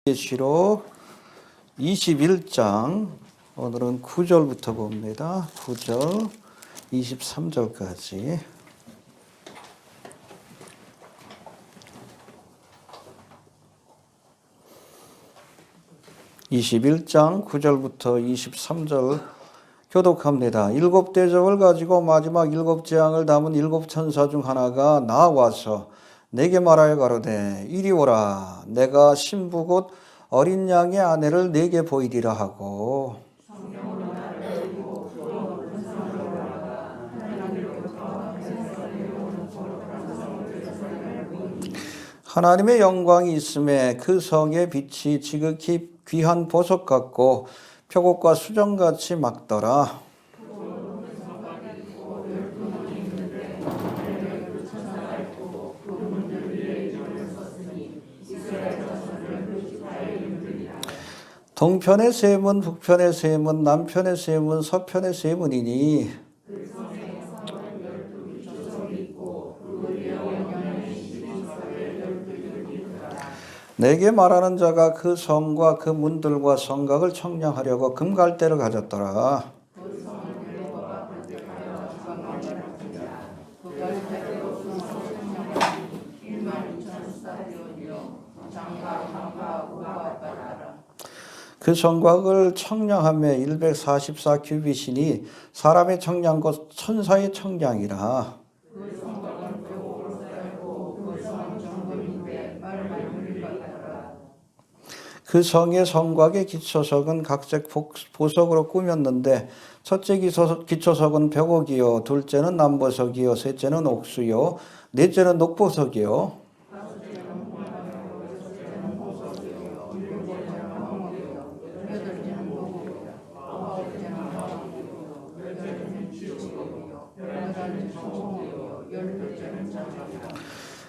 계시록 21장 오늘은 9절부터 봅니다. 9절 23절까지. (21장) 9절부터 23절 교독합니다. 일곱 대접을 가지고 마지막 일곱 재앙을 담은 일곱 천사 중 하나가 나와서 내게 말하여 가로되 이리 오라. 내가 신부 곧 어린 양의 아내를 내게 보이리라 하고, 하나님의 영광이 있음에 그 성의 빛이 지극히 귀한 보석 같고 표곡과 수정같이 막더라. 동편의 세 문, 북편의 세 문, 남편의 세 문, 서편의 세 문이니 내게 말하는 자가 그 성과 그 문들과 성곽을 청량하려고 금갈대를 가졌더라. 그 성곽을 청량하며 144규빗이니 사람의 청량과 천사의 청량이라. 그 성의 성곽의 기초석은 각색 보석으로 꾸몄는데 첫째 기초석은 벽옥이요, 둘째는 남보석이요, 셋째는 옥수요, 넷째는 녹보석이요.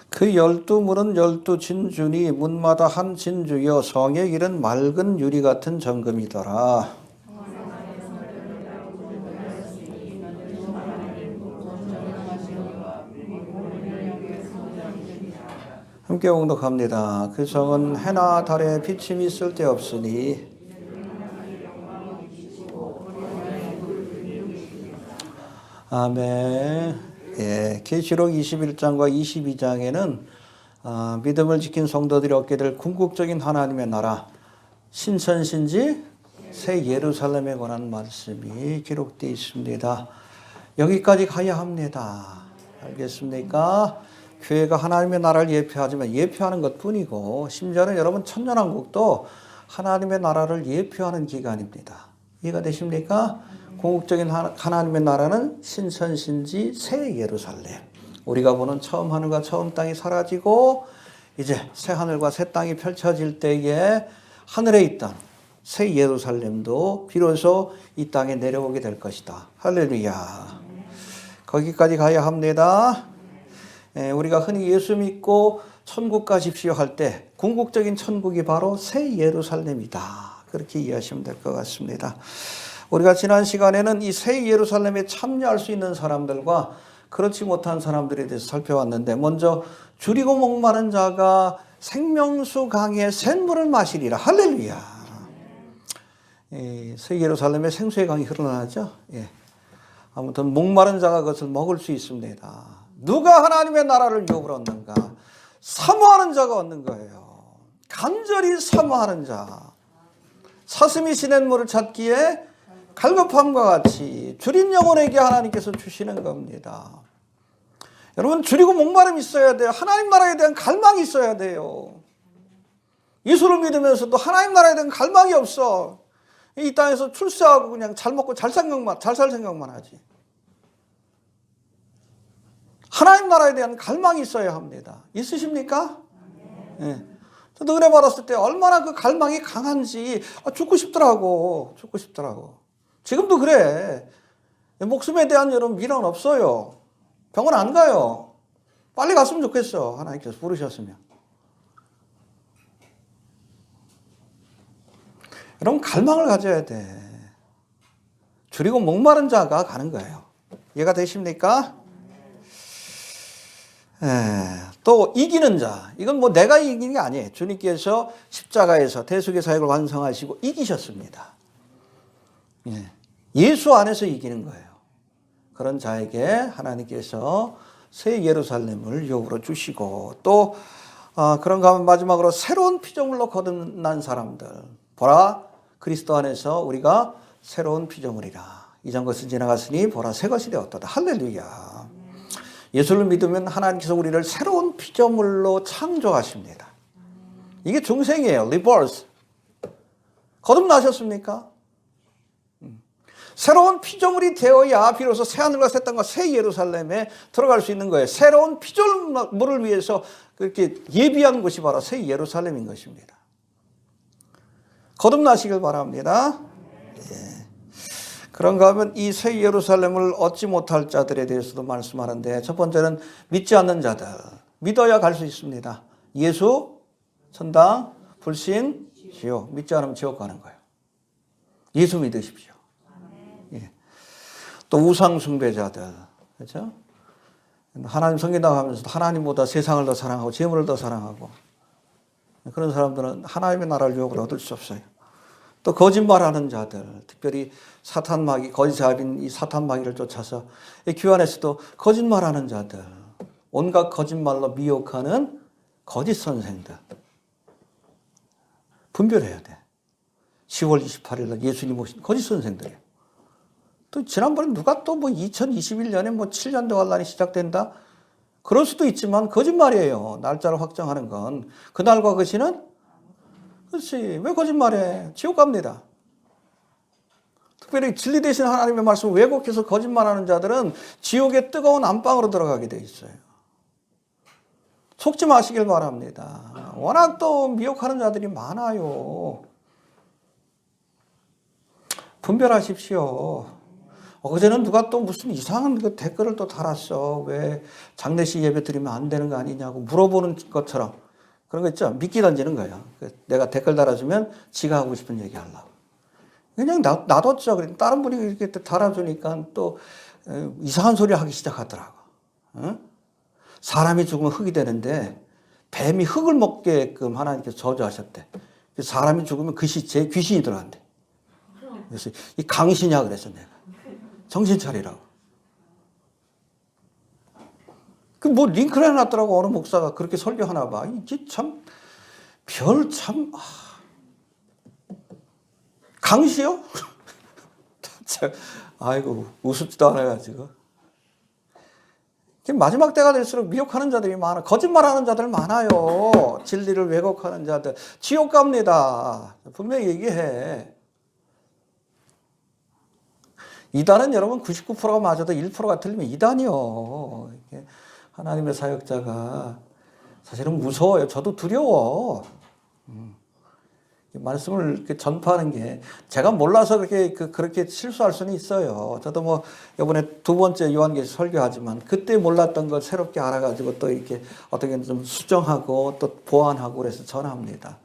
그 12문은 12진주니 문마다 한 진주여 성의 길은 맑은 유리 같은 정금이더라. 함께 봉독합니다. 그 성은 해나 달에 비침이 쓸데없으니 아멘. 예, 계시록 21장과 22장에는 믿음을 지킨 성도들이 얻게 될 궁극적인 하나님의 나라, 신천신지 새 예루살렘에 관한 말씀이 기록되어 있습니다. 여기까지 가야 합니다. 알겠습니까? 교회가 하나님의 나라를 예표하지만 예표하는 것뿐이고, 심지어는 여러분 천년왕국도 하나님의 나라를 예표하는 기간입니다. 이해가 되십니까? 궁극적인 하나님의 나라는 신천신지 새 예루살렘. 우리가 보는 처음 하늘과 처음 땅이 사라지고 이제 새 하늘과 새 땅이 펼쳐질 때에 하늘에 있던 새 예루살렘도 비로소 이 땅에 내려오게 될 것이다. 할렐루야. 거기까지 가야 합니다. 우리가 흔히 예수 믿고 천국 가십시오 할 때 궁극적인 천국이 바로 새 예루살렘이다. 그렇게 이해하시면 될 것 같습니다. 우리가 지난 시간에는 이 새 예루살렘에 참여할 수 있는 사람들과 그렇지 못한 사람들에 대해서 살펴봤는데, 먼저 줄이고 목마른 자가 생명수 강의 샘물을 마시리라. 할렐루야. 새 예루살렘에 생수의 강이 흘러나죠. 예. 아무튼 목마른 자가 그것을 먹을 수 있습니다. 누가 하나님의 나라를 유업을 얻는가? 사모하는 자가 얻는 거예요. 간절히 사모하는 자. 사슴이 시냇물을 찾기에 갈급함과 같이 줄인 영혼에게 하나님께서 주시는 겁니다. 여러분, 줄이고 목마름이 있어야 돼요. 하나님 나라에 대한 갈망이 있어야 돼요. 예수를 믿으면서도 하나님 나라에 대한 갈망이 없어. 이 땅에서 출세하고 그냥 잘 먹고 잘 살 생각만 하지. 하나님 나라에 대한 갈망이 있어야 합니다. 있으십니까? 네. 저도 은혜 받았을 때 얼마나 그 갈망이 강한지 죽고 싶더라고. 지금도 그래. 목숨에 대한 여러분 미련은 없어요. 병원 안 가요. 빨리 갔으면 좋겠어. 하나님께서 부르셨으면. 여러분, 갈망을 가져야 돼. 줄이고 목마른 자가 가는 거예요. 이해가 되십니까? 또 이기는 자. 이건 뭐 내가 이기는 게 아니에요. 주님께서 십자가에서 대속의 사역을 완성하시고 이기셨습니다. 예수 안에서 이기는 거예요. 그런 자에게 하나님께서 새 예루살렘을 유업으로 주시고 또 그런가 하면 마지막으로 새로운 피조물로 거듭난 사람들. 보라 그리스도 안에서 우리가 새로운 피조물이라. 이전 것은 지나갔으니 보라 새 것이 되었도다. 할렐루야. 예수를 믿으면 하나님께서 우리를 새로운 피조물로 창조하십니다. 이게 중생이에요. 리버스. 거듭나셨습니까? 새로운 피조물이 되어야 비로소 새 하늘과 새 땅과 새 예루살렘에 들어갈 수 있는 거예요. 새로운 피조물을 위해서 그렇게 예비한 곳이 바로 새 예루살렘인 것입니다. 거듭나시길 바랍니다. 예. 그런가 하면 이 새 예루살렘을 얻지 못할 자들에 대해서도 말씀하는데 첫 번째는 믿지 않는 자들. 믿어야 갈 수 있습니다. 예수, 천당, 불신, 지옥. 믿지 않으면 지옥 가는 거예요. 예수 믿으십시오. 예. 또 우상 숭배자들. 그렇죠? 하나님 섬긴다고 하면서도 하나님보다 세상을 더 사랑하고 재물을 더 사랑하고 그런 사람들은 하나님의 나라를 유혹을 얻을 수 없어요. 또 거짓말하는 자들, 특별히 사탄 마귀, 거짓 자비인 이 사탄 마귀를 쫓아서 이 교회 안에서도 거짓말하는 자들, 온갖 거짓말로 미혹하는 거짓 선생들 분별해야 돼. 10월 28일 날 예수님 오신 거짓 선생들이에요. 또 지난번에 누가 또 뭐 2021년에 뭐 7년도 환란이 시작된다? 그럴 수도 있지만 거짓말이에요. 날짜를 확정하는 건. 그날과 그 시는? 그렇지. 왜 거짓말해? 지옥 갑니다. 특별히 진리 대신 하나님의 말씀을 왜곡해서 거짓말하는 자들은 지옥의 뜨거운 안방으로 들어가게 돼 있어요. 속지 마시길 바랍니다. 워낙 또 미혹하는 자들이 많아요. 분별하십시오. 어제는 누가 또 무슨 이상한 그 댓글을 또 달았어. 왜 장례식 예배 드리면 안 되는 거 아니냐고 물어보는 것처럼. 그런 거 있죠. 미끼 던지는 거예요. 내가 댓글 달아주면 지가 하고 싶은 얘기 하려고. 그냥 놔뒀죠. 그랬더니 다른 분이 이렇게 달아주니까 또 이상한 소리 하기 시작하더라고. 사람이 죽으면 흙이 되는데 뱀이 흙을 먹게끔 하나님께서 저주하셨대. 사람이 죽으면 그 시체에 귀신이 들어간대. 그래서 이 강신이야 그래서 내가. 정신 차리라고. 그 뭐 링크를 해놨더라고. 어느 목사가 그렇게 설교하나 봐. 이게 참 강시요? 아이고 우습지도 않아가지고. 마지막 때가 될수록 미혹하는 자들이 많아. 거짓말하는 자들 많아요. 진리를 왜곡하는 자들. 지옥 갑니다. 분명히 얘기해. 이단은 여러분 99%가 맞아도 1%가 틀리면 이단이요. 하나님의 사역자가 사실은 무서워요. 저도 두려워. 말씀을 이렇게 전파하는 게 제가 몰라서 그렇게 실수할 수는 있어요. 저도 뭐 이번에 두 번째 요한계시 설교하지만 그때 몰랐던 걸 새롭게 알아가지고 또 이렇게 어떻게 좀 수정하고 또 보완하고 그래서 전합니다.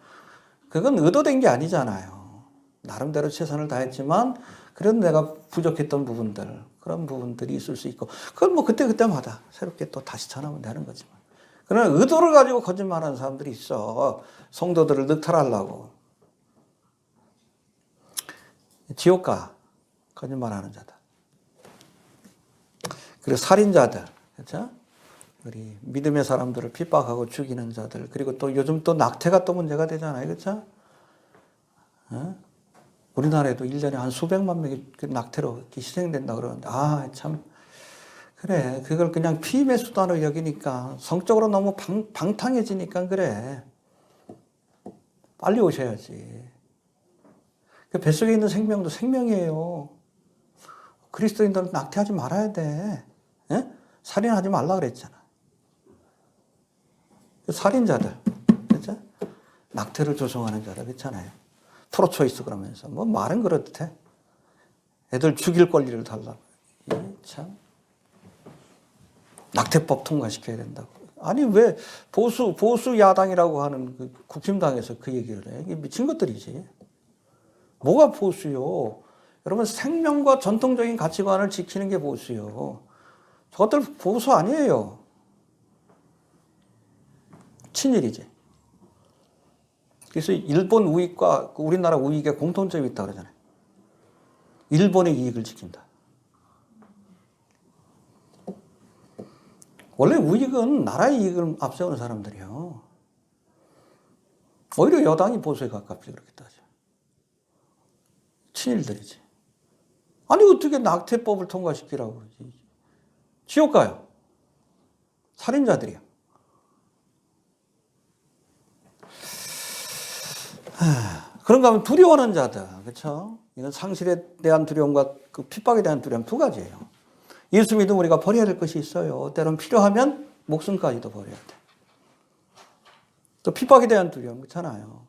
그건 의도된 게 아니잖아요. 나름대로 최선을 다했지만 그래도 내가 부족했던 부분들, 그런 부분들이 있을 수 있고, 그건 뭐 그때마다 새롭게 또 다시 전하면 되는 거지만. 그러나 의도를 가지고 거짓말하는 사람들이 있어. 성도들을 늑탈하려고. 지옥가, 거짓말하는 자들. 그리고 살인자들, 그렇죠? 우리 믿음의 사람들을 핍박하고 죽이는 자들. 그리고 또 요즘 또 낙태가 또 문제가 되잖아요, 그렇죠? 우리나라에도 1년에 한 수백만 명이 낙태로 희생된다 그러는데, 참, 그래. 그걸 그냥 피임의 수단으로 여기니까, 성적으로 너무 방탕해지니까 그래. 빨리 오셔야지. 그 뱃속에 있는 생명도 생명이에요. 그리스도인들은 낙태하지 말아야 돼. 예? 살인하지 말라 그랬잖아. 살인자들, 그렇죠? 낙태를 조성하는 자들, 그렇잖아요. 프로초이스 그러면서 뭐 말은 그렇듯해. 애들 죽일 권리를 달라고. 참 낙태법 통과시켜야 된다고. 아니 왜 보수 야당이라고 하는 그 국힘당에서 그 얘기를 해? 이게 미친 것들이지. 뭐가 보수요? 여러분 생명과 전통적인 가치관을 지키는 게 보수요. 저것들 보수 아니에요. 친일이지. 그래서 일본 우익과 우리나라 우익에 공통점이 있다 그러잖아요. 일본의 이익을 지킨다. 원래 우익은 나라의 이익을 앞세우는 사람들이에요. 오히려 여당이 보수에 가깝지 그렇게 따져. 친일들이지. 아니 어떻게 낙태법을 통과시키라고 그러지. 지옥 가요. 살인자들이야. 그런가 하면 두려워하는 자들, 그렇죠? 이건 상실에 대한 두려움과 그 핍박에 대한 두려움 두 가지예요. 예수 믿으면 우리가 버려야 될 것이 있어요. 때론 필요하면 목숨까지도 버려야 돼. 또 핍박에 대한 두려움, 그렇잖아요.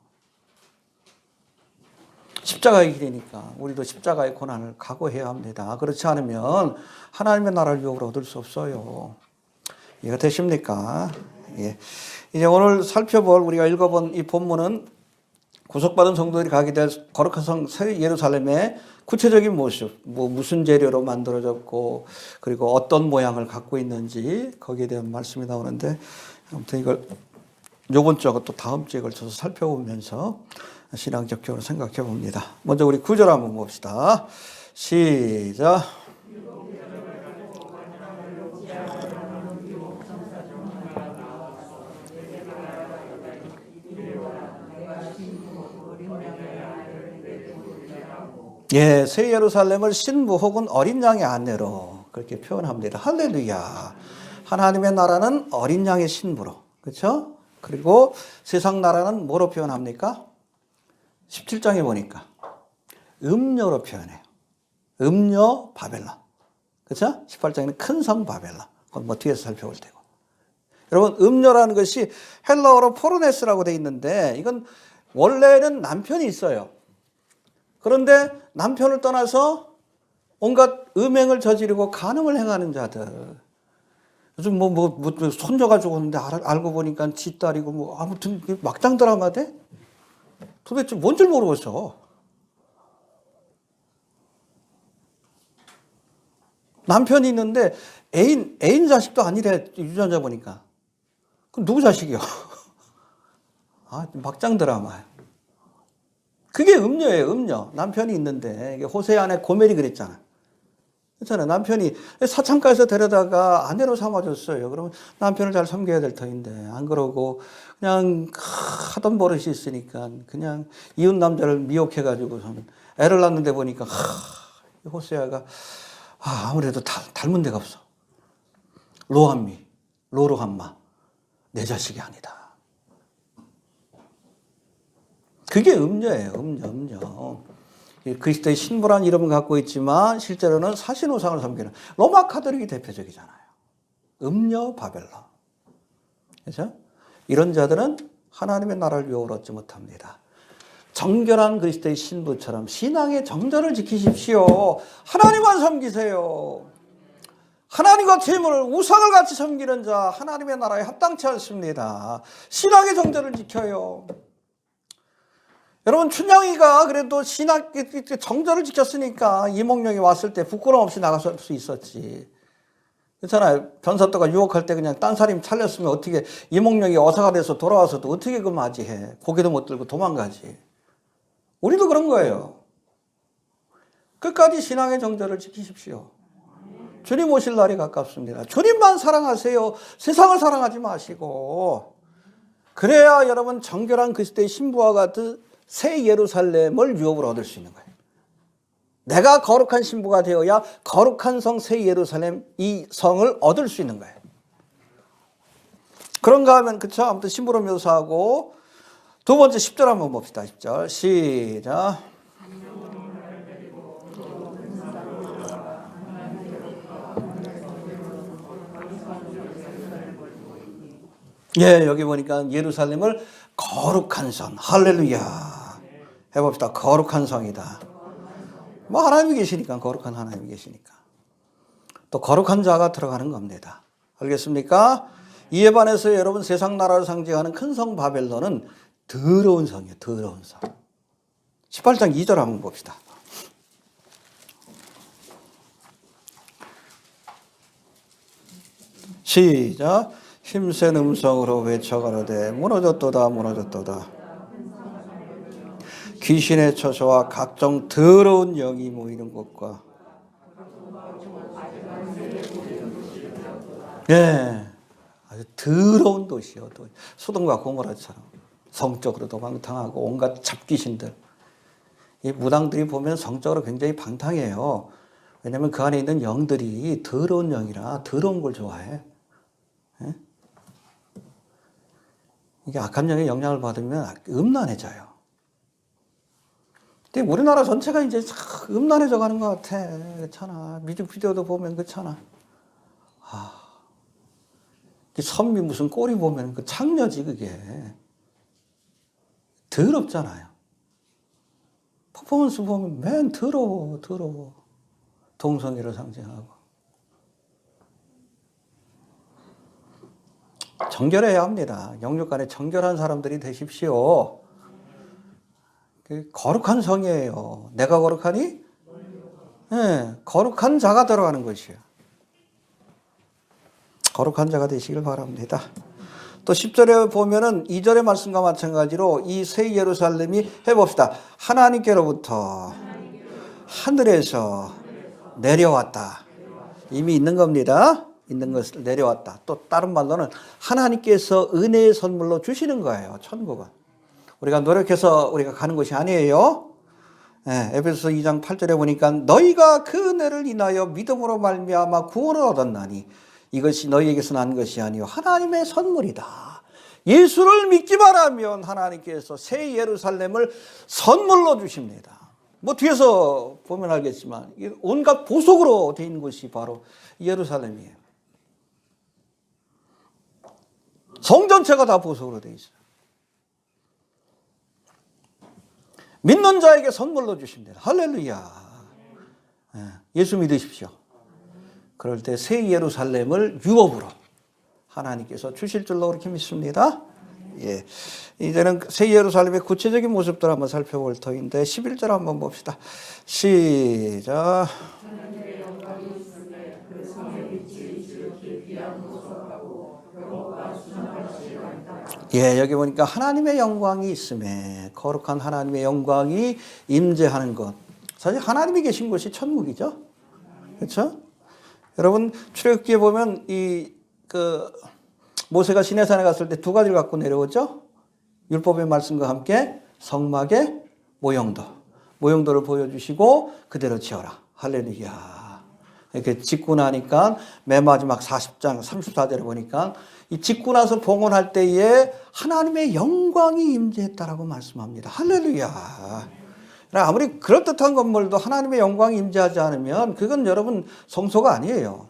십자가의 길이니까 우리도 십자가의 고난을 각오해야 합니다. 그렇지 않으면 하나님의 나라를 유혹으로 얻을 수 없어요. 이해가 되십니까? 예. 이제 오늘 살펴볼 우리가 읽어본 이 본문은 구속받은 성도들이 가게 될 거룩한 성 새 예루살렘의 구체적인 모습, 무슨 재료로 만들어졌고 그리고 어떤 모양을 갖고 있는지 거기에 대한 말씀이 나오는데 아무튼 이걸 요번 주하고 또 다음 주에 걸쳐서 살펴보면서 신앙적으로 생각해 봅니다. 먼저 우리 9절 한번 봅시다. 시작. 예, 새 예루살렘을 신부 혹은 어린 양의 아내로 그렇게 표현합니다. 할렐루야. 하나님의 나라는 어린 양의 신부로. 그렇죠? 그리고 세상 나라는 뭐로 표현합니까? 17장에 보니까 음녀로 표현해요. 음녀 바벨론. 그렇죠? 18장에는 큰 성 바벨론. 그건 뭐 뒤에서 살펴볼 테고. 여러분, 음녀라는 것이 헬라어로 포르네스라고 돼 있는데 이건 원래는 남편이 있어요. 그런데 남편을 떠나서 온갖 음행을 저지르고 간음을 행하는 자들. 요즘 손녀가 죽었는데 알고 보니까 지 딸이고 뭐 아무튼 막장 드라마 돼? 도대체 뭔 줄 모르겠어. 남편이 있는데 애인 자식도 아니래, 유전자 보니까. 그럼 누구 자식이요? 아, 막장 드라마야. 그게 음녀예요, 음녀. 남편이 있는데, 이게 호세의 아내 고멜이 그랬잖아. 그렇잖아요. 남편이 사창가에서 데려다가 아내로 삼아줬어요. 그러면 남편을 잘 섬겨야 될 터인데, 안 그러고, 그냥 하던 버릇이 있으니까, 그냥 이웃 남자를 미혹해가지고, 애를 낳는데 보니까, 호세아가, 아무래도 닮은 데가 없어. 로로함마. 내 자식이 아니다. 그게 음녀예요, 음녀. 그리스도의 신부라는 이름을 갖고 있지만 실제로는 사신우상을 섬기는 로마 카톨릭이 대표적이잖아요. 음녀 바벨론. 그렇죠? 이런 자들은 하나님의 나라를 유혹을 얻지 못합니다. 정결한 그리스도의 신부처럼 신앙의 정절을 지키십시오. 하나님만 섬기세요. 하나님과 재물을 우상을 같이 섬기는 자 하나님의 나라에 합당치 않습니다. 신앙의 정절을 지켜요. 여러분, 춘향이가 그래도 신학 정절을 지켰으니까 이몽룡이 왔을 때 부끄럼 없이 나갈 수 있었지. 그렇잖아요. 변사또가 유혹할 때 그냥 딴사람 살렸으면 어떻게 이몽룡이 어사가 돼서 돌아와서도 어떻게 그 맞이해. 고개도 못 들고 도망가지. 우리도 그런 거예요. 끝까지 신앙의 정절을 지키십시오. 주님 오실 날이 가깝습니다. 주님만 사랑하세요. 세상을 사랑하지 마시고. 그래야 여러분 정결한 그리스도의 신부와 같은 새 예루살렘을 유업을 얻을 수 있는 거예요. 내가 거룩한 신부가 되어야 거룩한 성 새 예루살렘 이 성을 얻을 수 있는 거예요. 그런가 하면 그쵸? 아무튼 신부로 묘사하고 두 번째 10절 한번 봅시다. 10절 시작. 예, 여기 보니까 예루살렘을 거룩한 성, 할렐루야. 해봅시다. 거룩한 성이다. 뭐 하나님이 계시니까, 거룩한 하나님이 계시니까. 또 거룩한 자가 들어가는 겁니다. 알겠습니까? 이에 반해서 여러분 세상 나라를 상징하는 큰 성 바벨론은 더러운 성이에요. 더러운 성. 18장 2절 한번 봅시다. 시작. 힘센 음성으로 외쳐가로되 무너졌도다 무너졌도다. 귀신의 처소와 각종 더러운 영이 모이는 곳과 예, 아주 더러운 도시요. 소돔과 고모라처럼 성적으로도 방탕하고 온갖 잡귀신들. 이 무당들이 보면 성적으로 굉장히 방탕해요. 왜냐하면 그 안에 있는 영들이 더러운 영이라 더러운 걸 좋아해. 예? 이게 악한 영의 영향을 받으면 음란해져요. 근데 우리나라 전체가 이제 음란해져 가는 것 같아. 그렇잖아. 뮤직비디오도 보면 그렇잖아. 선미 무슨 꼴이 보면 그 창녀지 그게. 더럽잖아요. 퍼포먼스 보면 맨 더러워. 동성애를 상징하고. 정결해야 합니다. 영육 간에 정결한 사람들이 되십시오. 거룩한 성이에요. 내가 거룩하니? 네, 거룩한 자가 들어가는 것이에요. 거룩한 자가 되시길 바랍니다. 또 10절에 보면은 2절의 말씀과 마찬가지로 이 새 예루살렘이 해봅시다. 하나님께로부터 하늘에서 내려왔다. 이미 있는 겁니다. 있는 것을 내려왔다. 또 다른 말로는 하나님께서 은혜의 선물로 주시는 거예요. 천국은. 우리가 노력해서 우리가 가는 것이 아니에요. 네, 에베소서 2장 8절에 보니까 너희가 그 은혜를 인하여 믿음으로 말미암아 구원을 얻었나니 이것이 너희에게서 난 것이 아니요 하나님의 선물이다. 예수를 믿기만 하면 하나님께서 새 예루살렘을 선물로 주십니다. 뭐 뒤에서 보면 알겠지만 온갖 보석으로 되어 있는 것이 바로 예루살렘이에요. 성 전체가 다 보석으로 되어 있어요. 믿는 자에게 선물로 주십니다. 할렐루야. 예수 믿으십시오. 그럴 때 새 예루살렘을 유업으로 하나님께서 주실 줄로 그렇게 믿습니다. 예. 이제는 새 예루살렘의 구체적인 모습들 한번 살펴볼 터인데 11절 한번 봅시다. 시작. 예, 여기 보니까 하나님의 영광이 있음에 거룩한 하나님의 영광이 임재하는 것. 사실 하나님이 계신 곳이 천국이죠. 그렇죠? 여러분 출애굽기에 보면 모세가 시내산에 갔을 때 두 가지를 갖고 내려오죠. 율법의 말씀과 함께 성막의 모형도를 보여주시고 그대로 지어라. 할렐루야. 이렇게 짓고 나니까 맨 마지막 40장 34절에 보니까 이 짓고 나서 봉헌할 때에 하나님의 영광이 임재했다라고 말씀합니다. 할렐루야. 아무리 그럴듯한 건물도 하나님의 영광이 임재하지 않으면 그건 여러분 성소가 아니에요.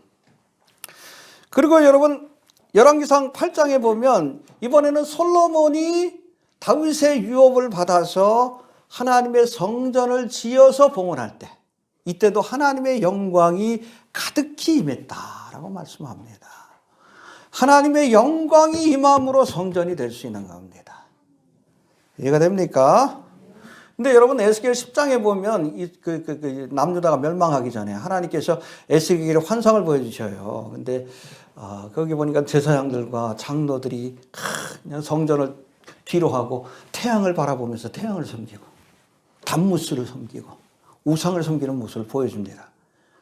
그리고 여러분 열왕기상 8장에 보면 이번에는 솔로몬이 다윗의 유업을 받아서 하나님의 성전을 지어서 봉헌할 때 이때도 하나님의 영광이 가득히 임했다라고 말씀합니다. 하나님의 영광이 임함으로 성전이 될 수 있는 겁니다. 이해가 됩니까? 근데 여러분 에스겔 10장에 보면 남유다가 멸망하기 전에 하나님께서 에스겔에게 환상을 보여주셔요. 근데 거기 보니까 제사장들과 장로들이 그냥 성전을 뒤로 하고 태양을 바라보면서 태양을 섬기고 단무스를 섬기고 우상을 섬기는 모습을 보여줍니다.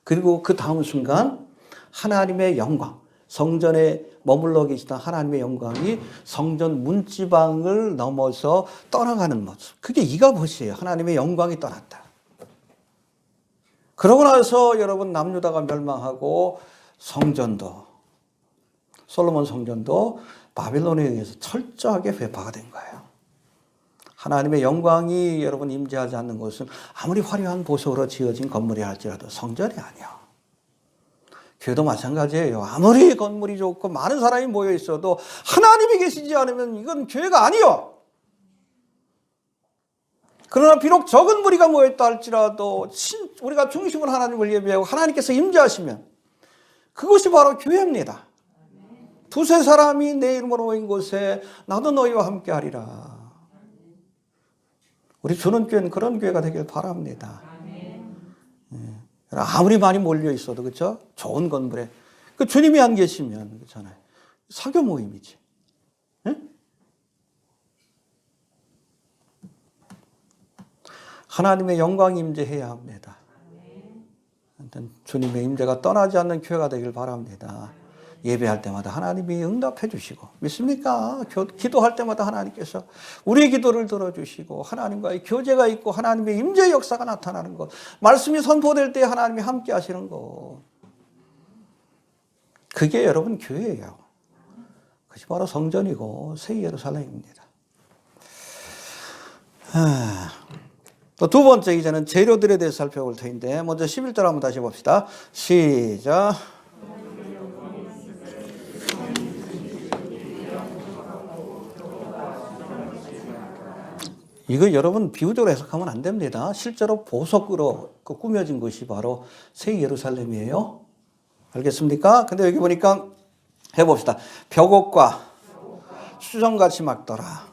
그리고 그 다음 순간 하나님의 영광, 성전에 머물러 계시던 하나님의 영광이 성전 문지방을 넘어서 떠나가는 모습. 그게 이가봇이에요. 하나님의 영광이 떠났다. 그러고 나서 여러분 남유다가 멸망하고 솔로몬 성전도 바빌론에 의해서 철저하게 회파가 된 거예요. 하나님의 영광이 여러분 임재하지 않는 곳은 아무리 화려한 보석으로 지어진 건물이 할지라도 성전이 아니야. 교회도 마찬가지예요. 아무리 건물이 좋고 많은 사람이 모여 있어도 하나님이 계시지 않으면 이건 교회가 아니요. 그러나 비록 적은 무리가 모였다 할지라도 우리가 중심을 하나님을 예배하고 하나님께서 임재하시면 그것이 바로 교회입니다. 두세 사람이 내 이름으로 모인 곳에 나도 너희와 함께 하리라. 우리 주는 교회는 그런 교회가 되길 바랍니다. 아무리 많이 몰려 있어도 그렇죠? 좋은 건물에 그 주님이 안 계시면 그렇잖아요. 사교 모임이지. 응? 하나님의 영광이 임재해야 합니다. 주님의 임재가 떠나지 않는 교회가 되길 바랍니다. 예배할 때마다 하나님이 응답해 주시고, 믿습니까? 기도할 때마다 하나님께서 우리의 기도를 들어주시고 하나님과의 교제가 있고 하나님의 임재 역사가 나타나는 것, 말씀이 선포될 때 하나님이 함께 하시는 것, 그게 여러분 교회예요. 그것이 바로 성전이고 새 예루살렘입니다. 또 두 번째, 이제는 재료들에 대해서 살펴볼 터인데, 먼저 11절 한번 다시 봅시다. 시작. 이거 여러분 비유적으로 해석하면 안 됩니다. 실제로 보석으로 꾸며진 것이 바로 새 예루살렘이에요. 알겠습니까? 근데 여기 보니까 해봅시다. 벽옥과 수정같이 막더라.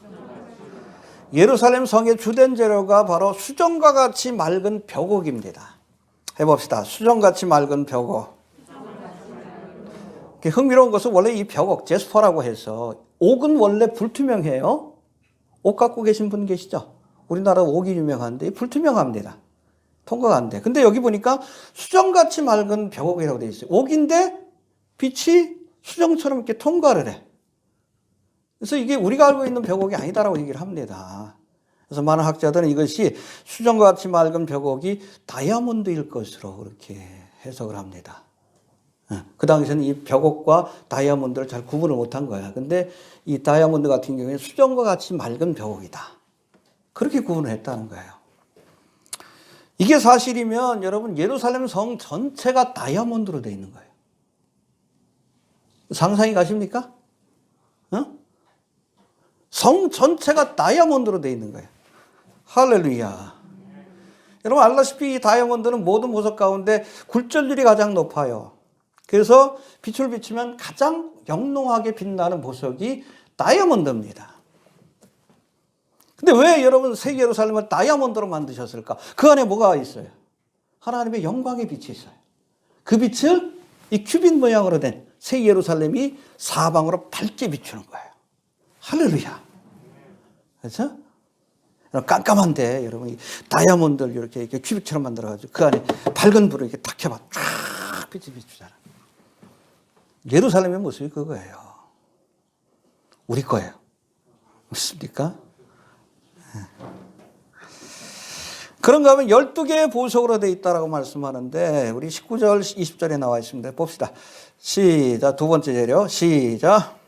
예루살렘 성의 주된 재료가 바로 수정과 같이 맑은 벽옥입니다. 해봅시다. 수정같이 맑은 벽옥. 흥미로운 것은 원래 이 벽옥, 제스퍼라고 해서, 옥은 원래 불투명해요. 옥 갖고 계신 분 계시죠? 우리나라 옥이 유명한데 불투명합니다. 통과가 안 돼. 근데 여기 보니까 수정같이 맑은 벽옥이라고 되어 있어요. 옥인데 빛이 수정처럼 이렇게 통과를 해. 그래서 이게 우리가 알고 있는 벽옥이 아니다라고 얘기를 합니다. 그래서 많은 학자들은 이것이 수정과 같이 맑은 벽옥이 다이아몬드일 것으로 그렇게 해석을 합니다. 그 당시에는 이 벽옥과 다이아몬드를 잘 구분을 못한 거야. 근데 이 다이아몬드 같은 경우에 수정과 같이 맑은 벽옥이다. 그렇게 구분을 했다는 거예요. 이게 사실이면 여러분 예루살렘 성 전체가 다이아몬드로 되어 있는 거예요. 상상이 가십니까? 성 전체가 다이아몬드로 되어 있는 거예요. 할렐루야. 여러분 알다시피 이 다이아몬드는 모든 보석 가운데 굴절률이 가장 높아요. 그래서 빛을 비추면 가장 영롱하게 빛나는 보석이 다이아몬드입니다. 근데 왜 여러분 새 예루살렘을 다이아몬드로 만드셨을까? 그 안에 뭐가 있어요? 하나님의 영광의 빛이 있어요. 그 빛을 이 큐빗 모양으로 된 새 예루살렘이 사방으로 밝게 비추는 거예요. 할렐루야. 그렇죠? 깜깜한데 여러분 이 다이아몬드를 이렇게 큐빅처럼 만들어가지고 그 안에 밝은 불을 이렇게 탁 켜봐 쫙 빛이 비추잖아. 예루살렘의 모습이 그거예요. 우리 거예요. 맞습니까? 그런가 하면 12개의 보석으로 되어 있다고 말씀하는데 우리 19절 20절에 나와 있습니다. 봅시다. 시작. 두 번째 재료 시작.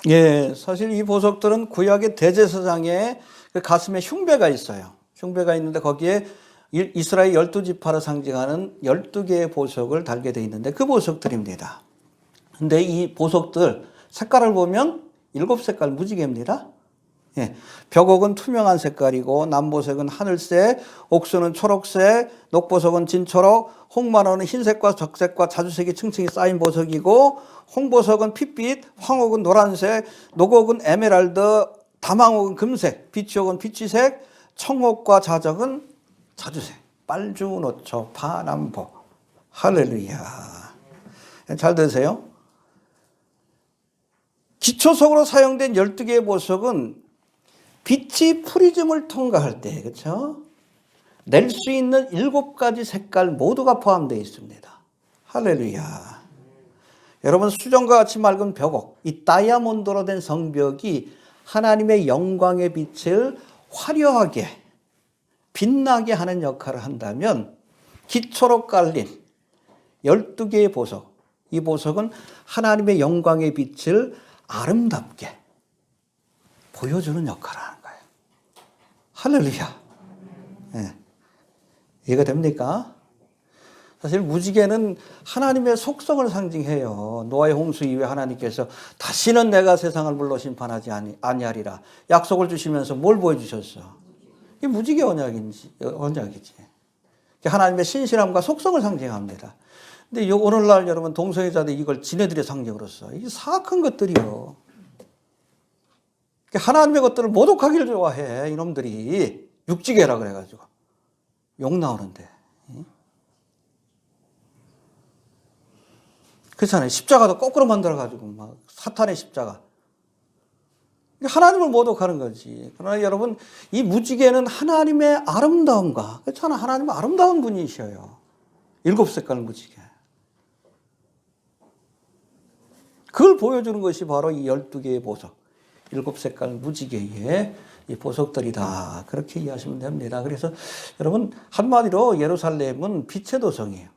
예, 사실 이 보석들은 구약의 대제사장의 그 가슴에 흉배가 있어요. 흉배가 있는데 거기에 이스라엘 12지파를 상징하는 12개의 보석을 달게 되어 있는데 그 보석들입니다. 근데 이 보석들 색깔을 보면 7색깔 무지개입니다. 예, 벽옥은 투명한 색깔이고 남보석은 하늘색, 옥수는 초록색, 녹보석은 진초록, 홍마노는 흰색과 적색과 자주색이 층층이 쌓인 보석이고 홍보석은 핏빛, 황옥은 노란색, 녹옥은 에메랄드, 다망옥은 금색, 비치옥은 비치색, 청옥과 자적은 자주색, 빨주노초, 파남보. 할렐루야. 잘 들으세요. 기초석으로 사용된 12개의 보석은 빛이 프리즘을 통과할 때, 그렇죠? 낼 수 있는 7가지 색깔 모두가 포함되어 있습니다. 할렐루야. 여러분 수정과 같이 맑은 벽옥, 이 다이아몬드로 된 성벽이 하나님의 영광의 빛을 화려하게 빛나게 하는 역할을 한다면 기초로 깔린 12개의 보석, 이 보석은 하나님의 영광의 빛을 아름답게 보여주는 역할을 하는 거예요. 할렐루야. 네. 이해가 됩니까? 사실 무지개는 하나님의 속성을 상징해요. 노아의 홍수 이후에 하나님께서 다시는 내가 세상을 물로 심판하지 아니하리라 약속을 주시면서 뭘 보여주셨어? 이게 무지개 언약이지. 하나님의 신실함과 속성을 상징합니다. 근데 오늘날 여러분 동성애자들이 이걸 지네들의 상징으로서 이게 사악한 것들이요. 하나님의 것들을 모독하기를 좋아해 이놈들이. 육지개라 그래가지고 욕 나오는데. 그렇잖아요. 십자가도 거꾸로 만들어가지고 막 사탄의 십자가. 하나님을 모독하는 거지. 그러나 여러분 이 무지개는 하나님의 아름다움과 그렇잖아. 하나님은 아름다운 분이셔요. 7색깔 무지개. 그걸 보여주는 것이 바로 이 12개의 보석. 7색깔 무지개의 이 보석들이다. 그렇게 이해하시면 됩니다. 그래서 여러분 한마디로 예루살렘은 빛의 도성이에요.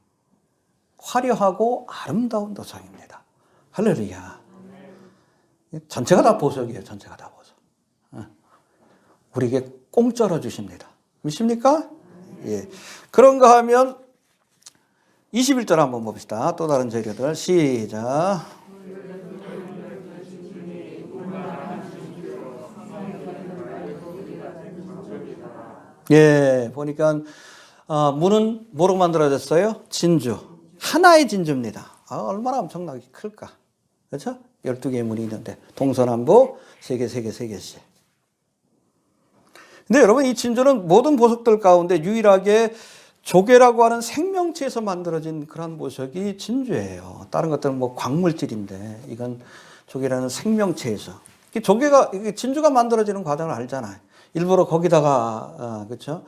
화려하고 아름다운 도성입니다. 할렐루야. 전체가 다 보석이에요. 전체가 다 보석. 우리에게 공짜로 주십니다. 믿습니까? 예. 그런가 하면 21절 한번 봅시다. 또 다른 재료들 시작. 예, 보니까 문은 뭐로 만들어졌어요? 진주. 하나의 진주입니다. 얼마나 엄청나게 클까? 그렇죠? 12개의 문이 있는데 동서남북 3개씩. 근데 여러분 이 진주는 모든 보석들 가운데 유일하게 조개라고 하는 생명체에서 만들어진 그런 보석이 진주예요. 다른 것들은 뭐 광물질인데 이건 조개라는 생명체에서. 조개가 진주가 만들어지는 과정을 알잖아요. 일부러 거기다가 그렇죠?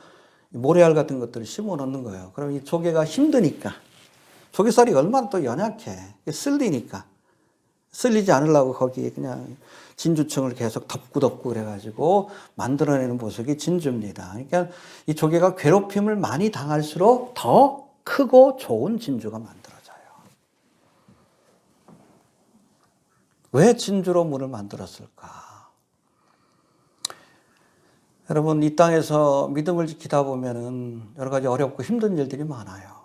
모래알 같은 것들을 심어 넣는 거예요. 그럼 이 조개가 힘드니까 조개살이 얼마나 또 연약해. 쓸리니까 쓸리지 않으려고 거기에 그냥 진주층을 계속 덮고 그래가지고 만들어내는 보석이 진주입니다. 그러니까 이 조개가 괴롭힘을 많이 당할수록 더 크고 좋은 진주가 만들어져요. 왜 진주로 문을 만들었을까? 여러분 이 땅에서 믿음을 지키다 보면은 여러 가지 어렵고 힘든 일들이 많아요.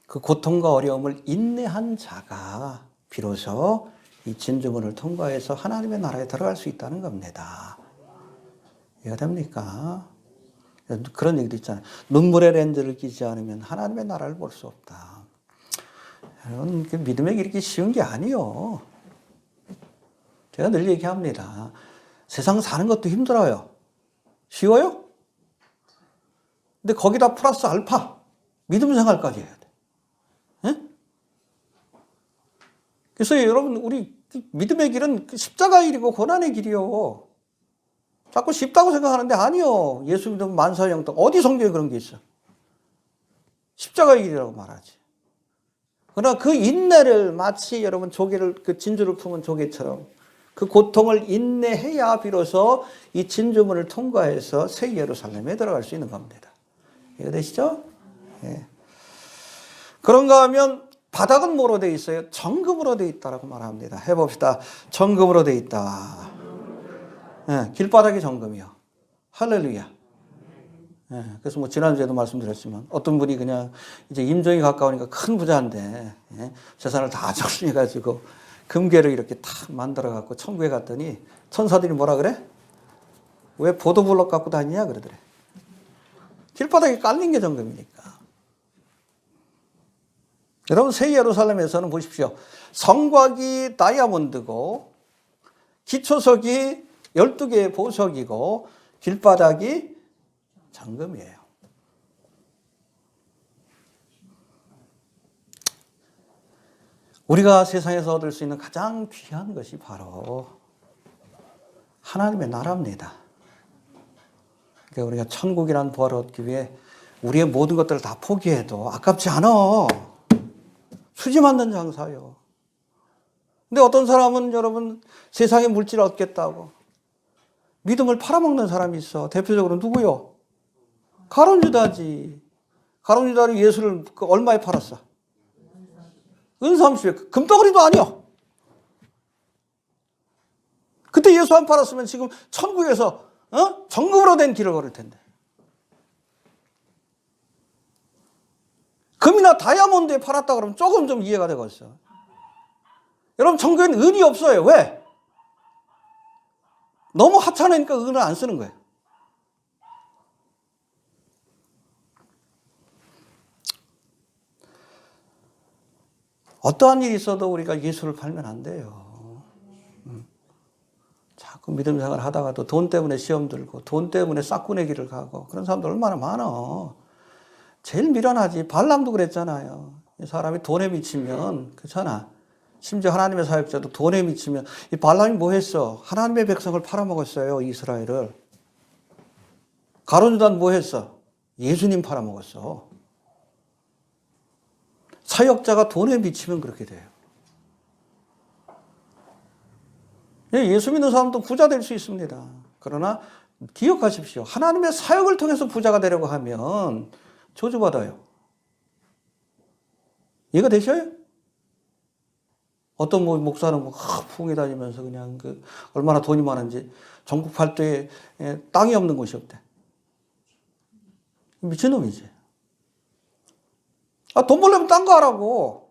그 고통과 어려움을 인내한 자가 비로소 이 진주문을 통과해서 하나님의 나라에 들어갈 수 있다는 겁니다. 이해가 됩니까? 그런 얘기도 있잖아요. 눈물의 렌즈를 끼지 않으면 하나님의 나라를 볼 수 없다. 여러분 믿음의 길이 쉬운 게 아니에요. 제가 늘 얘기합니다. 세상 사는 것도 힘들어요. 쉬워요? 근데 거기다 플러스 알파 믿음 생활까지 해야 돼. 네? 그래서 여러분 우리 믿음의 길은 십자가의 길이고 고난의 길이요. 자꾸 쉽다고 생각하는데 아니요. 예수 믿으면 만사형통. 어디 성경에 그런 게 있어? 십자가의 길이라고 말하지. 그러나 그 인내를 마치 여러분 조개를 그 진주를 품은 조개처럼 그 고통을 인내해야 비로소 이 진주문을 통과해서 새 예루살렘에 들어갈 수 있는 겁니다. 이해되시죠? 예. 그런가 하면 바닥은 뭐로 되어 있어요? 정금으로 되어 있다라고 말합니다. 해봅시다. 정금으로 되어 있다. 예, 길바닥이 정금이요. 할렐루야. 예, 그래서 뭐 지난주에도 말씀드렸지만 어떤 분이 그냥 이제 임종이 가까우니까 큰 부자인데 재산을 다 정리해가지고 금괴를 이렇게 탁 만들어갖고 천국에 갔더니 천사들이 뭐라 그래? 왜 보도블럭 갖고 다니냐 그러더래. 길바닥에 깔린 게 정금이니까. 여러분 새 예루살렘에서는 보십시오. 성곽이 다이아몬드고 기초석이 12개의 보석이고 길바닥이 정금이에요. 우리가 세상에서 얻을 수 있는 가장 귀한 것이 바로 하나님의 나라입니다. 그러니까 우리가 천국이라는 부활을 얻기 위해 우리의 모든 것들을 다 포기해도 아깝지 않아. 수지 맞는 장사요. 근데 어떤 사람은 여러분 세상의 물질을 얻겠다고 믿음을 팔아먹는 사람이 있어. 대표적으로 누구요? 가룟 유다지. 가룟 유다를 예수를 얼마에 팔았어? 은삼십에. 금덩어리도 아니요. 그때 예수 안 팔았으면 지금 천국에서 정금으로 된 길을 걸을 텐데. 금이나 다이아몬드에 팔았다 그러면 조금 좀 이해가 되겠어. 여러분, 천국에는 은이 없어요. 왜? 너무 하찮으니까 은을 안 쓰는 거예요. 어떠한 일이 있어도 우리가 예수를 팔면 안 돼요. 자꾸 믿음 생활 하다가도 돈 때문에 시험 들고 돈 때문에 싹구내기를 가고 그런 사람들 얼마나 많아. 제일 미련하지. 발람도 그랬잖아요. 이 사람이 돈에 미치면, 그렇잖아. 심지어 하나님의 사역자도 돈에 미치면, 이 발람이 뭐 했어? 하나님의 백성을 팔아먹었어요, 이스라엘을. 가룟유다는 뭐 했어? 예수님 팔아먹었어. 사역자가 돈에 미치면 그렇게 돼요. 예수 믿는 사람도 부자 될 수 있습니다. 그러나 기억하십시오. 하나님의 사역을 통해서 부자가 되려고 하면 저주받아요. 이해가 되셔요? 어떤 목사는 풍이 다니면서 그냥 얼마나 돈이 많은지 전국 팔도에 땅이 없는 곳이 없대. 미친놈이지. 돈 벌려면 딴 거 하라고.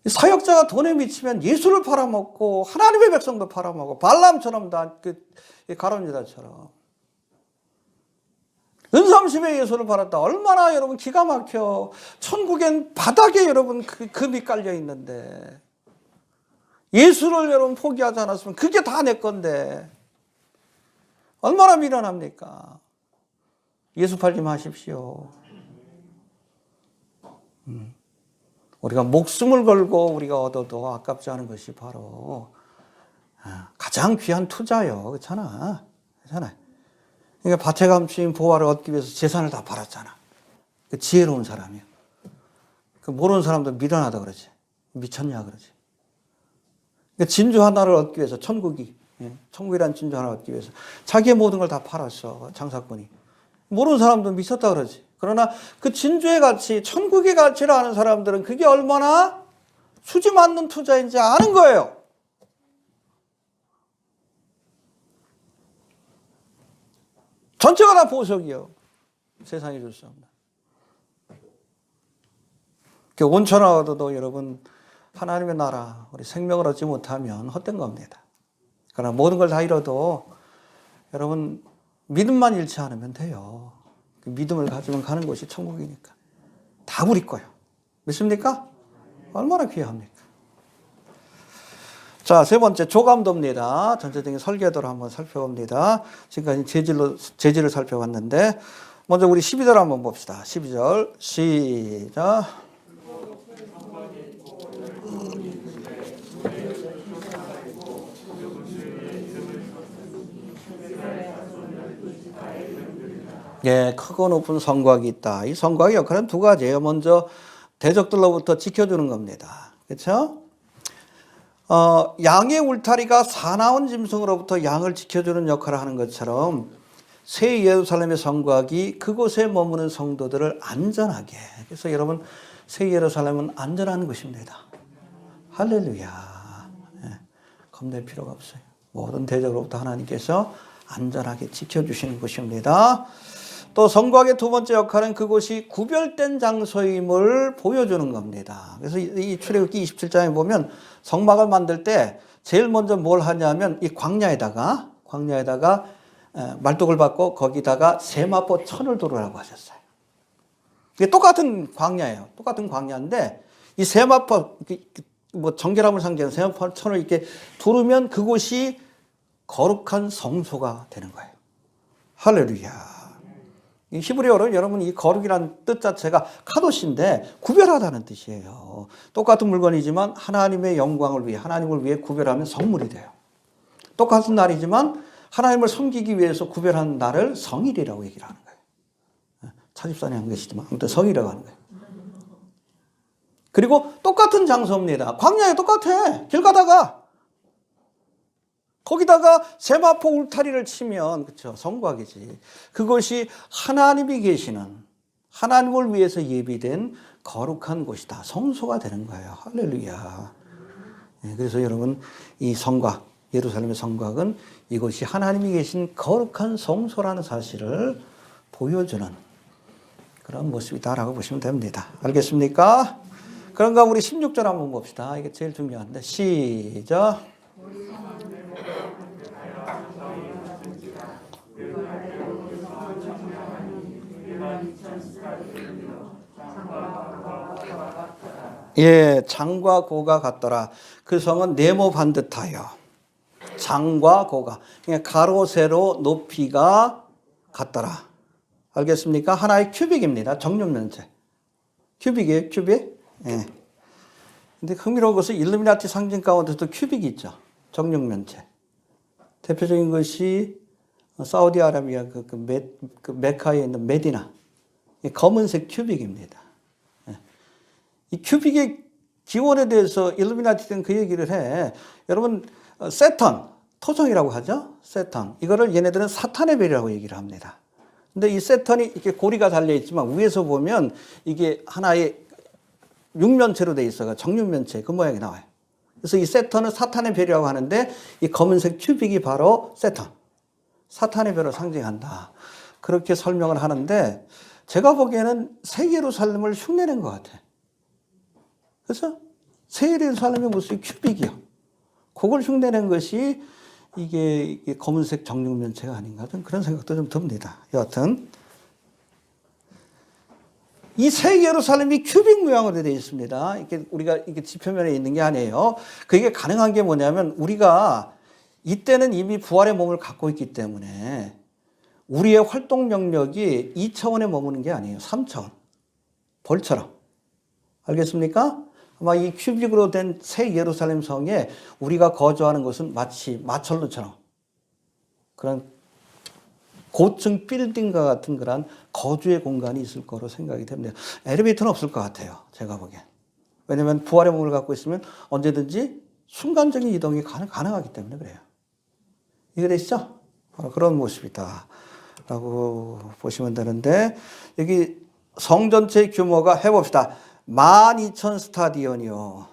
사역자가 돈에 미치면 예수를 팔아먹고 하나님의 백성도 팔아먹고 발람처럼 다 가룟유다처럼 은삼십에 예수를 팔았다. 얼마나 여러분 기가 막혀. 천국엔 바닥에 여러분 금이 깔려 있는데 예수를 여러분 포기하지 않았으면 그게 다 내 건데 얼마나 미련합니까? 예수 팔지 마십시오. 우리가 목숨을 걸고 우리가 얻어도 아깝지 않은 것이 바로 가장 귀한 투자요. 그렇잖아. 그러니까 밭에 감추인 보화를 얻기 위해서 재산을 다 팔았잖아. 그 지혜로운 사람이요. 그 모르는 사람도 미련하다 그러지. 미쳤냐 그러지. 그러니까 진주 하나를 얻기 위해서 천국이란 진주 하나를 얻기 위해서 자기의 모든 걸 다 팔았어. 장사꾼이. 모르는 사람도 미쳤다 그러지. 그러나 그 진주의 가치, 천국의 가치를 아는 사람들은 그게 얼마나 수지 맞는 투자인지 아는 거예요. 전체가 다 보석이요. 세상에 줄 수 없는. 온천을 얻어도 여러분 하나님의 나라, 우리 생명을 얻지 못하면 헛된 겁니다. 그러나 모든 걸 다 잃어도 여러분 믿음만 잃지 않으면 돼요. 그 믿음을 가지면 가는 곳이 천국이니까. 다 우리 거예요. 믿습니까? 얼마나 귀합니까? 자, 세 번째 조감도입니다. 전체적인 설계도를 한번 살펴봅니다. 지금까지 재질을 살펴봤는데 먼저 우리 12절 한번 봅시다. 12절 시작. 예, 크고 높은 성곽이 있다. 이 성곽의 역할은 두 가지예요. 먼저 대적들로부터 지켜주는 겁니다. 그렇죠? 양의 울타리가 사나운 짐승으로부터 양을 지켜주는 역할을 하는 것처럼 새 예루살렘의 성곽이 그곳에 머무는 성도들을 안전하게. 그래서 여러분 새 예루살렘은 안전한 곳입니다. 할렐루야. 예, 겁낼 필요가 없어요. 모든 대적으로부터 하나님께서 안전하게 지켜주시는 곳입니다. 또 성곽의 두 번째 역할은 그곳이 구별된 장소임을 보여주는 겁니다. 그래서 이 출애굽기 27장에 보면 성막을 만들 때 제일 먼저 뭘 하냐면 이 광야에다가 말뚝을 받고 거기다가 세마포 천을 두르라고 하셨어요. 이게 똑같은 광야예요. 똑같은 광야인데 이 세마포 정결함을 상징하는 세마포 천을 이렇게 두르면 그곳이 거룩한 성소가 되는 거예요. 할렐루야. 이 히브리어로 여러분 이 거룩이라는 뜻 자체가 카도시인데 구별하다는 뜻이에요. 똑같은 물건이지만 하나님의 영광을 위해 하나님을 위해 구별하면 성물이 돼요. 똑같은 날이지만 하나님을 섬기기 위해서 구별한 날을 성일이라고 얘기를 하는 거예요. 차집산에 한 것이지만 아무튼 성일이라고 하는 거예요. 그리고 똑같은 장소입니다. 광야에 똑같아. 길 가다가 거기다가 세마포 울타리를 치면 그렇죠. 성곽이지. 그것이 하나님이 계시는 하나님을 위해서 예비된 거룩한 곳이다. 성소가 되는 거예요. 할렐루야. 그래서 여러분 이 성곽 예루살렘의 성곽은 이곳이 하나님이 계신 거룩한 성소라는 사실을 보여주는 그런 모습이다라고 보시면 됩니다. 알겠습니까? 그런가 우리 16절 한번 봅시다. 이게 제일 중요한데 시작. 예, 장과 고가 같더라. 그 성은 네모 반듯하여 장과 고가, 그러니까 가로 세로 높이가 같더라. 알겠습니까? 하나의 큐빅입니다. 정육면체. 큐빅이에요, 큐빅. 예. 근데 흥미로운 것은 일루미나티 상징 가운데도 큐빅이 있죠. 정육면체. 대표적인 것이 사우디아라비아 그 메카에 있는 메디나. 검은색 큐빅입니다. 예. 이 큐빅의 기원에 대해서 일루미나티는 그 얘기를 해. 여러분, 세턴, 토성이라고 하죠? 세턴. 이거를 얘네들은 사탄의 별이라고 얘기를 합니다. 근데 이 세턴이 이렇게 고리가 달려있지만 위에서 보면 이게 하나의 육면체로 돼 있어가 정육면체 그 모양이 나와요. 그래서 이 세턴은 사탄의 별이라고 하는데 이 검은색 큐빅이 바로 세턴. 사탄의 별을 상징한다. 그렇게 설명을 하는데 제가 보기에는 새 예루살렘을 흉내낸 것 같아요. 그래서 새 예루살렘의 모습이 큐빅이요. 그걸 흉내낸 것이 이게 검은색 정육면체가 아닌가 그런 생각도 좀 듭니다. 여하튼 이 새 예루살렘이 큐빅 모양으로 되어 있습니다. 이렇게 우리가 이게 지표면에 있는 게 아니에요. 그게 가능한 게 뭐냐면 우리가 이때는 이미 부활의 몸을 갖고 있기 때문에 우리의 활동 영역이 2차원에 머무는 게 아니에요. 3차원. 벌처럼. 알겠습니까? 아마 이 큐빅으로 된 새 예루살렘 성에 우리가 거주하는 것은 마치 마철루처럼 그런 고층 빌딩과 같은 그런 거주의 공간이 있을 거로 생각이 됩니다. 엘리베이터는 없을 것 같아요. 제가 보기엔. 왜냐하면 부활의 몸을 갖고 있으면 언제든지 순간적인 이동이 가능하기 때문에 그래요. 이해되시죠? 그런 모습이다 라고 보시면 되는데 여기 성 전체의 규모가 해봅시다. 12,000 스타디온이요.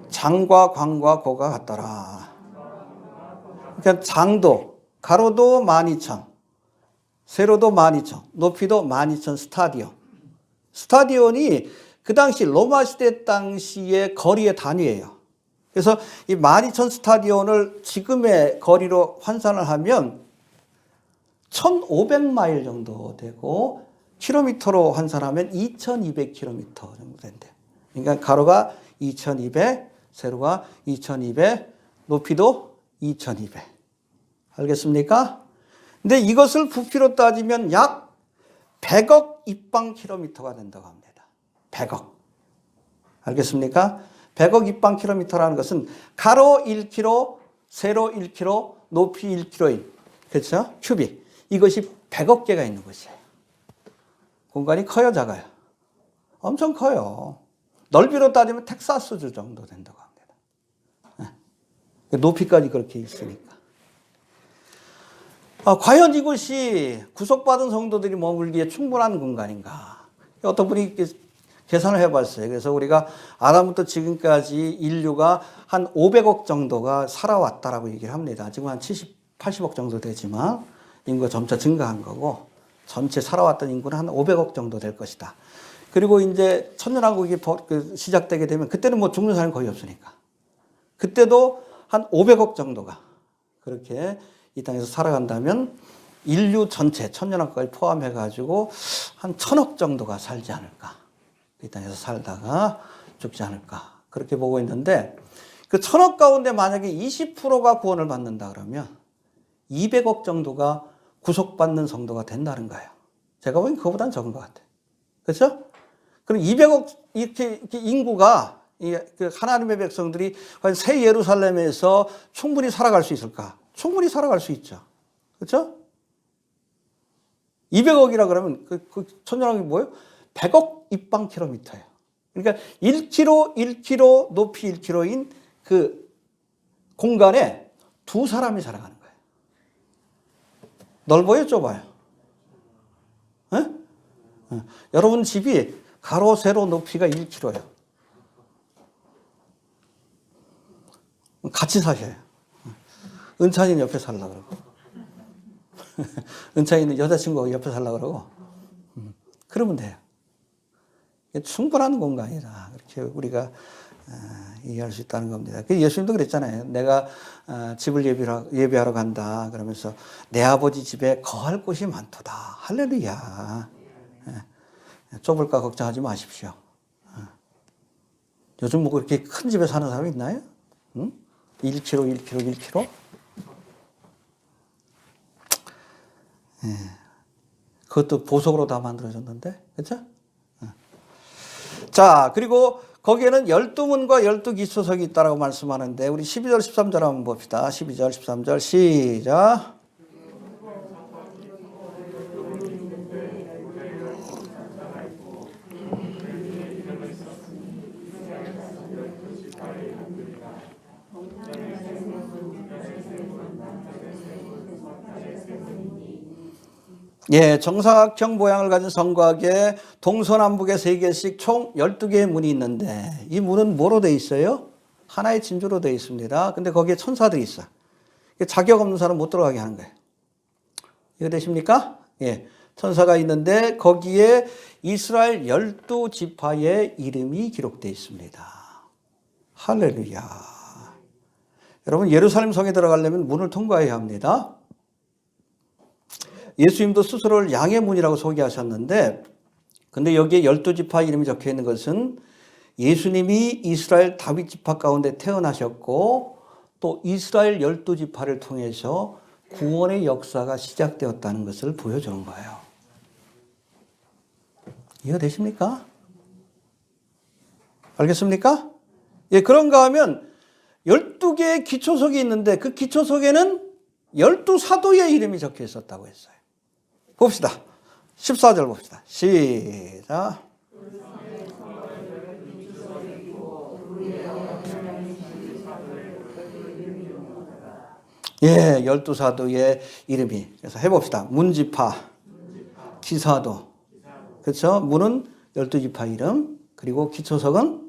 장과 광과 고가 같더라. 그러니까 장도, 가로도 12,000, 세로도 12,000, 높이도 12,000 스타디온. 스타디온이 그 당시 로마 시대 당시의 거리의 단위예요. 그래서 이 12,000 스타디온을 지금의 거리로 환산을 하면 1,500마일 정도 되고 킬로미터로 환산하면 2,200km 정도 된대요. 그러니까 가로가 2,200, 세로가 2,200, 높이도 2,200. 알겠습니까? 근데 이것을 부피로 따지면 약 100억 입방킬로미터가 된다고 합니다. 100억. 알겠습니까? 100억 입방킬로미터라는 것은 가로 1km, 세로 1km, 높이 1km인 그렇죠? 큐빅. 이것이 100억 개가 있는 것이에요. 공간이 커요, 작아요? 엄청 커요. 넓이로 따지면 텍사스주 정도 된다고 합니다. 높이까지 그렇게 있으니까. 과연 이곳이 구속받은 성도들이 머물기에 충분한 공간인가? 어떤 분이 계산을 해봤어요. 그래서 우리가 아담부터 지금까지 인류가 한 500억 정도가 살아왔다라고 얘기를 합니다. 지금 한 70, 80억 정도 되지만 인구가 점차 증가한 거고 전체 살아왔던 인구는 한 500억 정도 될 것이다. 그리고 이제 천년왕국이 시작되게 되면 그때는 뭐 죽는 사람이 거의 없으니까 그때도 한 500억 정도가 그렇게 이 땅에서 살아간다면 인류 전체 천년왕국까지 포함해가지고 한 1,000억 정도가 살지 않을까. 이 땅에서 살다가 죽지 않을까. 그렇게 보고 있는데 그 1,000억 가운데 만약에 20%가 구원을 받는다 그러면 200억 정도가 구속받는 성도가 된다는 거예요. 제가 보기엔 그거보다는 적은 것 같아요. 그렇죠? 그럼 200억 이렇게 인구가 그 하나님의 백성들이 과연 새 예루살렘에서 충분히 살아갈 수 있을까? 충분히 살아갈 수 있죠. 그렇죠? 200억이라 그러면 그 천년왕국이 뭐예요? 100억 입방킬로미터예요. 그러니까 1km 높이 1km인 그 공간에 두 사람이 살아가는 거예요. 넓어요, 좁아요? 여러분 집이 가로 세로 높이가 1km예요. 같이 사셔요. 은찬이는 옆에 살라 그러고. 은찬이는 여자친구가 옆에 살라 그러고. 그러면 돼요. 충분한 공간이다. 그렇게 우리가 이해할 수 있다는 겁니다. 예수님도 그랬잖아요. 내가 집을 예비하러 간다. 그러면서 내 아버지 집에 거할 곳이 많도다. 할렐루야. 좁을까 걱정하지 마십시오. 요즘 뭐 그렇게 큰 집에 사는 사람이 있나요? 응? 1km. 그것도 보석으로 다 만들어졌는데, 그렇죠? 자, 그리고 거기에는 12문과 12기초석이 있다고 말씀하는데 우리 12절 13절 한번 봅시다. 12절 13절 시작. 예, 정사각형 모양을 가진 성곽에 동서남북에 3개씩 총 12개의 문이 있는데 이 문은 뭐로 되어 있어요? 하나의 진주로 되어 있습니다. 근데 거기에 천사들이 있어. 자격 없는 사람 못 들어가게 하는 거예요. 이거 되십니까? 예, 천사가 있는데 거기에 이스라엘 12지파의 이름이 기록되어 있습니다. 할렐루야. 여러분, 예루살렘 성에 들어가려면 문을 통과해야 합니다. 예수님도 스스로를 양의 문이라고 소개하셨는데, 근데 여기에 12지파 이름이 적혀 있는 것은 예수님이 이스라엘 다윗 지파 가운데 태어나셨고 또 이스라엘 12지파를 통해서 구원의 역사가 시작되었다는 것을 보여주는 거예요. 이해되십니까? 알겠습니까? 예, 그런가 하면 12개의 기초석이 있는데 그 기초석에는 12사도의 이름이 적혀 있었다고 했어요. 봅시다. 14절 봅시다. 시작. 예, 12사도의 이름이. 그래서 해봅시다. 문지파, 기사도. 그렇죠? 문은 12지파 이름, 그리고 기초석은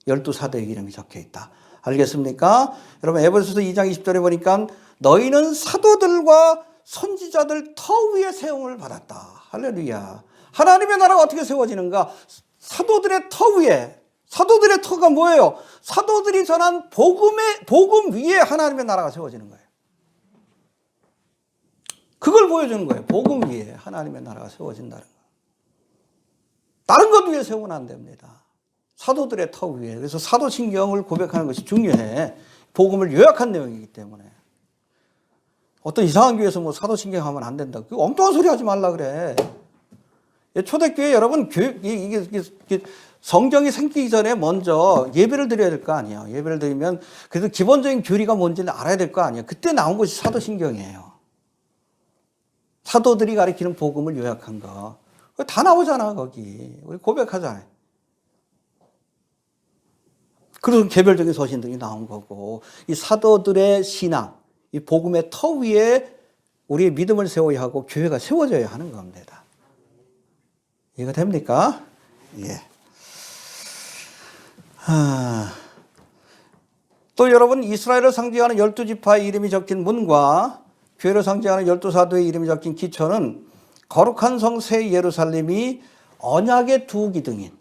12사도의 이름이 적혀 있다. 알겠습니까? 여러분, 에베소서 2장 20절에 보니까 너희는 사도들과 선지자들 터 위에 세움을 받았다. 할렐루야. 하나님의 나라가 어떻게 세워지는가? 사도들의 터 위에. 사도들의 터가 뭐예요? 사도들이 전한 복음 위에 하나님의 나라가 세워지는 거예요. 그걸 보여주는 거예요. 복음 위에 하나님의 나라가 세워진다는 거. 다른 것 위에 세우면 안 됩니다. 사도들의 터 위에. 그래서 사도신경을 고백하는 것이 중요해. 복음을 요약한 내용이기 때문에. 어떤 이상한 교회에서 뭐 사도신경 하면 안 된다. 그 엉뚱한 소리 하지 말라 그래. 초대교회 여러분, 이게 성경이 생기기 전에 먼저 예배를 드려야 될 거 아니에요. 예배를 드리면 그래도 기본적인 교리가 뭔지를 알아야 될 거 아니에요. 그때 나온 것이 사도신경이에요. 사도들이 가리키는 복음을 요약한 거. 다 나오잖아, 거기. 우리 고백하잖아요. 그리고 개별적인 서신들이 나온 거고, 이 사도들의 신앙, 이 복음의 터 위에 우리의 믿음을 세워야 하고 교회가 세워져야 하는 겁니다. 이해가 됩니까? 예. 또 여러분, 이스라엘을 상징하는 12지파의 이름이 적힌 문과 교회를 상징하는 12사도의 이름이 적힌 기초는 거룩한 성 새 예루살렘이 언약의 두 기둥인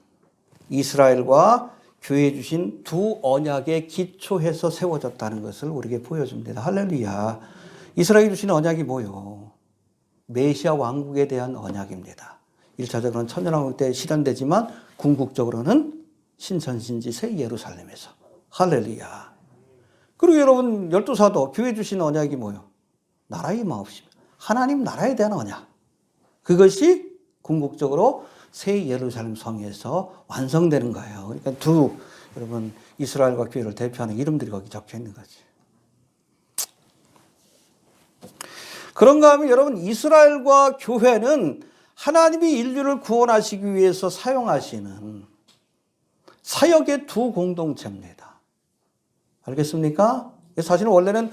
이스라엘과 교회에 주신 두 언약에 기초해서 세워졌다는 것을 우리에게 보여줍니다. 할렐루야. 이스라엘이 주신 언약이 뭐요? 메시아 왕국에 대한 언약입니다. 1차적으로는 천년왕국 때 실현되지만 궁극적으로는 신천신지 새 예루살렘에서. 할렐루야. 그리고 여러분, 12사도 교회에 주신 언약이 뭐요? 나라의 마옵심. 하나님 나라에 대한 언약. 그것이 궁극적으로 새 예루살렘 성에서 완성되는 거예요. 그러니까 여러분, 이스라엘과 교회를 대표하는 이름들이 거기 적혀 있는 거지. 그런가 하면 여러분, 이스라엘과 교회는 하나님이 인류를 구원하시기 위해서 사용하시는 사역의 두 공동체입니다. 알겠습니까? 사실은 원래는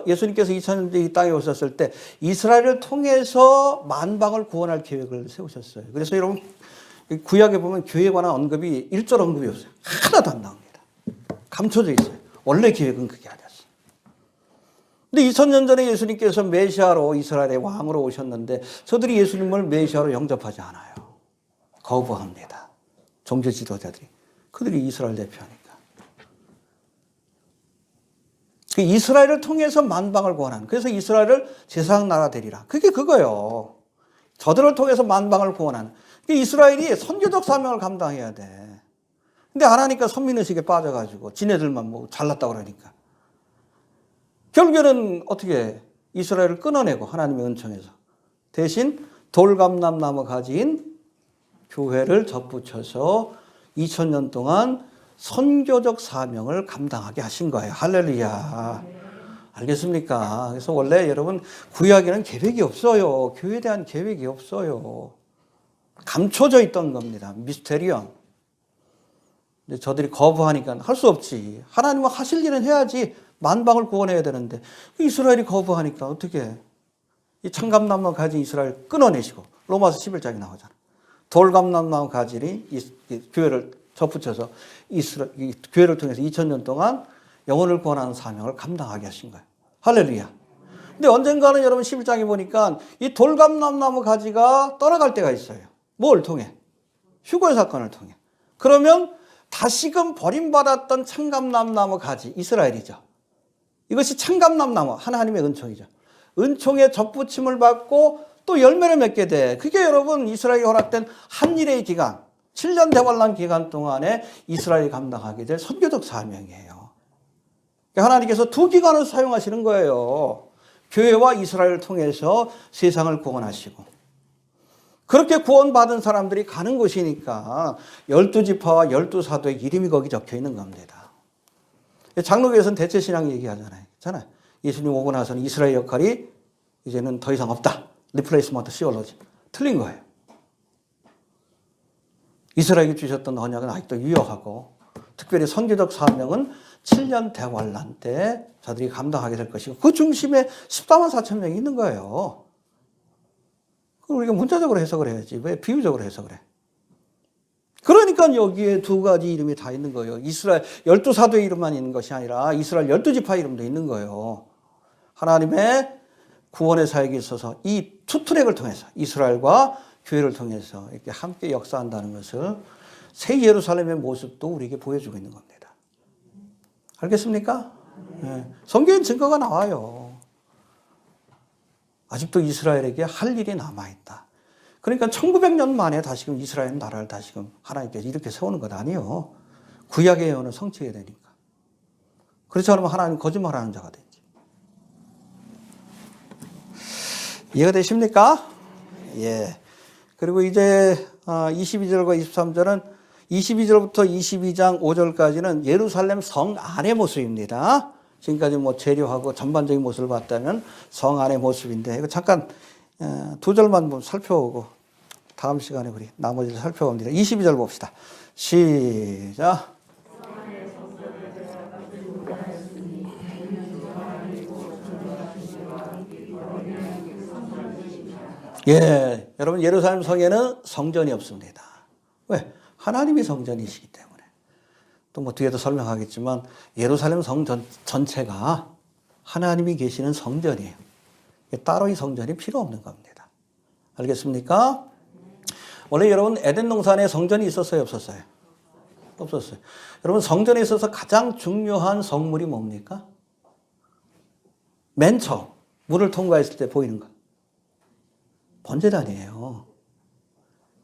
예수님께서 2000년 이 땅에 오셨을 때 이스라엘을 통해서 만방을 구원할 계획을 세우셨어요. 그래서 여러분, 구약에 보면 교회에 관한 언급이 1절 언급이 없어요. 하나도 안 나옵니다. 감춰져 있어요. 원래 계획은 그게 아니었어요. 근데 2000년 전에 예수님께서 메시아로 이스라엘의 왕으로 오셨는데 저들이 예수님을 메시아로 영접하지 않아요. 거부합니다. 종교 지도자들이. 그들이 이스라엘 대표하니까. 그 이스라엘을 통해서 만방을 구원하는. 그래서 이스라엘을 제사장 나라 되리라. 그게 그거예요. 저들을 통해서 만방을 구원하는. 이스라엘이 선교적 사명을 감당해야 돼. 근데 안 하니까 선민의식에 빠져가지고 지네들만 뭐 잘났다고 그러니까. 결국에는 어떻게 이스라엘을 끊어내고 하나님의 은총에서 대신 돌감람나무 가지인 교회를 접붙여서 2000년 동안 선교적 사명을 감당하게 하신 거예요. 할렐루야. 알겠습니까? 그래서 원래 여러분 구약에는 계획이 없어요. 교회에 대한 계획이 없어요. 감춰져 있던 겁니다. 미스테리언. 근데 저들이 거부하니까 할 수 없지. 하나님은 하실 일은 해야지. 만방을 구원해야 되는데 이스라엘이 거부하니까 어떻게 이 참감나무 가진 이스라엘 끊어내시고 로마서 11장에 나오잖아. 돌감나무 가지니 이 교회를 접붙여서 이 교회를 통해서 2000년 동안 영혼을 구원하는 사명을 감당하게 하신 거예요. 할렐루야. 근데 언젠가는 여러분 11장에 보니까 이 돌감나무 가지가 떠나갈 때가 있어요. 뭘 통해? 휴거의 사건을 통해. 그러면 다시금 버림받았던 참감나무 가지 이스라엘이죠. 이것이 참감나무 하나님의 은총이죠. 은총의 접붙임을 받고 또 열매를 맺게 돼. 그게 여러분 이스라엘이 허락된 한일의 기간 7년 대환란 기간 동안에 이스라엘이 감당하게 될 선교적 사명이에요. 하나님께서 두 기간을 사용하시는 거예요. 교회와 이스라엘을 통해서 세상을 구원하시고 그렇게 구원받은 사람들이 가는 곳이니까 12지파와 12사도의 이름이 거기 적혀 있는 겁니다. 장로교에서는 대체신앙 얘기하잖아요. 예수님 오고 나서는 이스라엘 역할이 이제는 더 이상 없다. 리플레이스먼트 시올로지. 틀린 거예요. 이스라엘에게 주셨던 언약은 아직도 유효하고 특별히 선교적 사명은 7년 대환란 때 저들이 감당하게 될 것이고 그 중심에 14만 4천 명이 있는 거예요. 그럼 우리가 문자적으로 해석을 해야지. 왜 비유적으로 해석을 해? 그러니까 여기에 두 가지 이름이 다 있는 거예요. 이스라엘 12사도의 이름만 있는 것이 아니라 이스라엘 12지파 이름도 있는 거예요. 하나님의 구원의 사역에 있어서 이 투 트랙을 통해서 이스라엘과 교회를 통해서 이렇게 함께 역사한다는 것을 새 예루살렘의 모습도 우리에게 보여주고 있는 겁니다. 알겠습니까? 네. 성경엔 증거가 나와요. 아직도 이스라엘에게 할 일이 남아있다. 그러니까 1900년 만에 다시금 이스라엘 나라를 다시금 하나님께서 이렇게 세우는 것 아니에요. 구약의 예언을 성취해야 되니까. 그렇지 않으면 하나님 거짓말하는 자가 되지. 이해가 되십니까? 예. 그리고 이제 22절과 23절은 22절부터 22장 5절까지는 예루살렘 성 안의 모습입니다. 지금까지 뭐 재료하고 전반적인 모습을 봤다면 성 안의 모습인데 이거 잠깐 두 절만 살펴보고 다음 시간에 우리 나머지를 살펴봅니다. 22절 봅시다. 시작. 예, 여러분 예루살렘 성에는 성전이 없습니다. 왜? 하나님이 성전이시기 때문에. 또 뭐 뒤에도 설명하겠지만 예루살렘 성 전체가 하나님이 계시는 성전이에요. 따로 이 성전이 필요 없는 겁니다. 알겠습니까? 원래 여러분 에덴 동산에 성전이 있었어요, 없었어요? 없었어요. 여러분 성전에 있어서 가장 중요한 성물이 뭡니까? 맨 처음 물을 통과했을 때 보이는 것. 번제단이에요.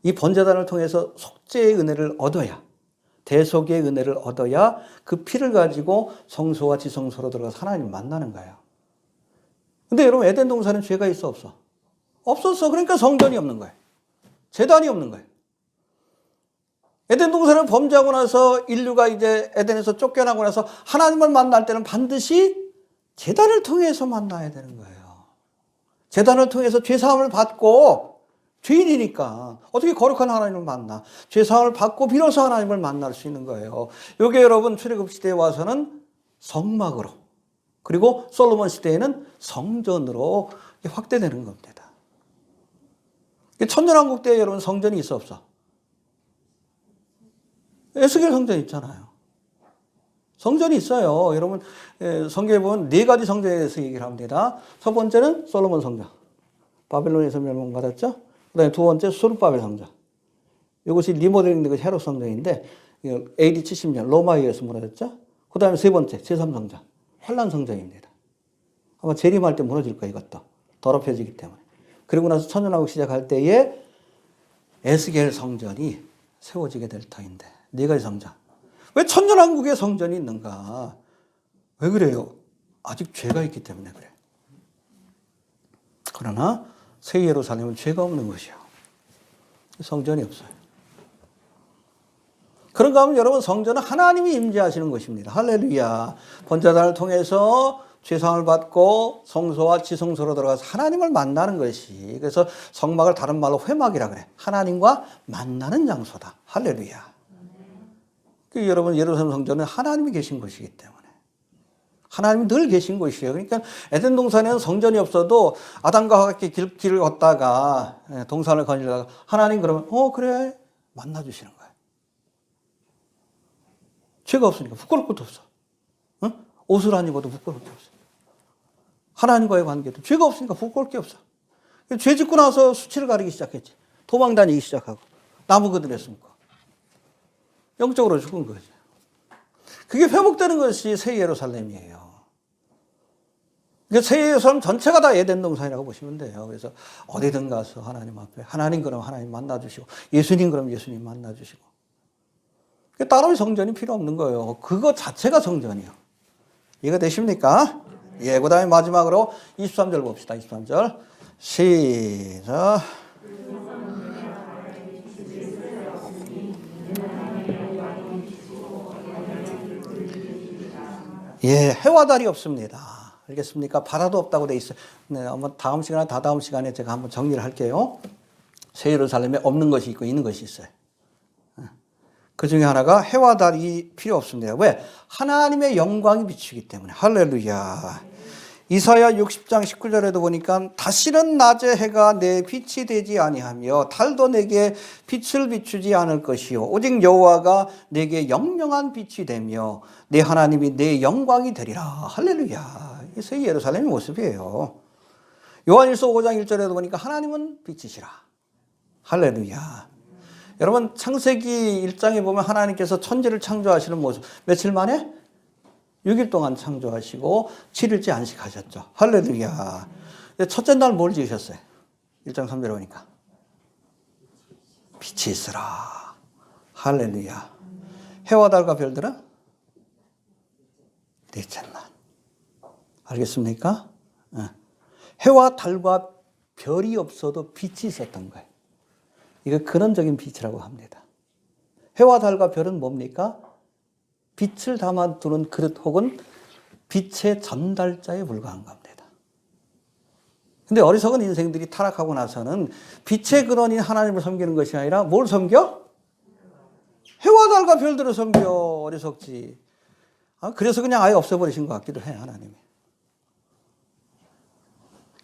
이 번제단을 통해서 속죄의 은혜를 얻어야, 대속의 은혜를 얻어야 그 피를 가지고 성소와 지성소로 들어가서 하나님을 만나는 거예요. 근데 여러분 에덴 동산은 죄가 있어 없어? 없었어. 그러니까 성전이 없는 거예요. 제단이 없는 거예요. 에덴 동산을 범죄하고 나서 인류가 이제 에덴에서 쫓겨나고 나서 하나님을 만날 때는 반드시 제단을 통해서 만나야 되는 거예요. 제단을 통해서 죄사함을 받고 죄인이니까 어떻게 거룩한 하나님을 만나? 죄사함을 받고 비로소 하나님을 만날 수 있는 거예요. 이게 여러분 출애굽 시대에 와서는 성막으로 그리고 솔로몬 시대에는 성전으로 확대되는 겁니다. 천년왕국 때 여러분 성전이 있어 없어? 에스겔 성전 있잖아요. 성전이 있어요. 여러분 성경에 보면 네 가지 성전에 대해서 얘기를 합니다. 첫 번째는 솔로몬 성전. 바벨론에서 멸망받았죠. 그다음에 두 번째 수르바벨 성전. 이것이 리모델링 된 헤롯 성전인데 AD 70년 로마에 의해서 무너졌죠. 그다음에 세 번째 제3성전. 환란 성전입니다. 아마 재림할 때 무너질 거예요. 이것도. 더럽혀지기 때문에. 그리고 나서 천년왕국 시작할 때에 에스겔 성전이 세워지게 될 터인데 네 가지 성전. 왜 천년왕국에 성전이 있는가? 왜 그래요? 아직 죄가 있기 때문에 그래. 그러나 새 예루살렘은 죄가 없는 것이요. 성전이 없어요. 그런가 하면 여러분 성전은 하나님이 임재하시는 것입니다. 할렐루야. 번제단을 통해서 죄상을 받고 성소와 지성소로 들어가서 하나님을 만나는 것이, 그래서 성막을 다른 말로 회막이라 그래. 하나님과 만나는 장소다. 할렐루야. 여러분 여루살렘 성전은 하나님이 계신 것이기 때문에 하나님이 늘 계신 곳이에요. 그러니까 에덴 동산에는 성전이 없어도 아담과 함께 길을 걷다가 동산을 거닐다가 하나님 그러면 그래 만나주시는 거예요. 죄가 없으니까 부끄러울 것도 없어. 옷을 안 입어도 부끄러울 게 없어. 하나님과의 관계도 죄가 없으니까 부끄러울 게 없어. 죄 짓고 나서 수치를 가리기 시작했지. 도망 다니기 시작하고 나무 그늘에 숨고 영적으로 죽은 거죠. 그게 회복되는 것이 새 예루살렘이에요. 그러니까 새 예루살렘 전체가 다 에덴 동산이라고 보시면 돼요. 그래서 어디든 가서 하나님 앞에 하나님 그럼 하나님 만나주시고 예수님 그럼 예수님 만나주시고 따로 성전이 필요 없는 거예요. 그거 자체가 성전이에요. 이해가 되십니까? 예, 그 다음에 마지막으로 23절 봅시다. 23절 시작. 예, 해와 달이 없습니다. 알겠습니까? 바다도 없다고 돼 있어요. 네, 한번 다음 시간에 다다음 시간에 제가 한번 정리를 할게요. 새 예루살렘에 없는 것이 있고 있는 것이 있어요. 그 중에 하나가 해와 달이 필요 없습니다. 왜? 하나님의 영광이 비추기 때문에. 할렐루야. 이사야 60장 19절에도 보니까 다시는 낮에 해가 내 빛이 되지 아니하며 달도 내게 빛을 비추지 않을 것이요 오직 여호와가 내게 영영한 빛이 되며 내 하나님이 내 영광이 되리라. 할렐루야. 이 새 예루살렘의 모습이에요. 요한일서 5장 1절에도 보니까 하나님은 빛이시라. 할렐루야. 여러분 창세기 1장에 보면 하나님께서 천지를 창조하시는 모습 며칠 만에 6일 동안 창조하시고 7일째 안식하셨죠. 할렐루야. 첫째 날 뭘 지으셨어요? 1장 3절에 보니까 빛이 있으라. 할렐루야. 해와 달과 별들은 넷째 날. 알겠습니까? 해와 달과 별이 없어도 빛이 있었던 거예요. 이거 근원적인 빛이라고 합니다. 해와 달과 별은 뭡니까? 빛을 담아두는 그릇 혹은 빛의 전달자에 불과한 겁니다. 근데 어리석은 인생들이 타락하고 나서는 빛의 근원인 하나님을 섬기는 것이 아니라 뭘 섬겨? 해와 달과 별들을 섬겨. 어리석지. 그래서 그냥 아예 없애버리신 것 같기도 해, 하나님이.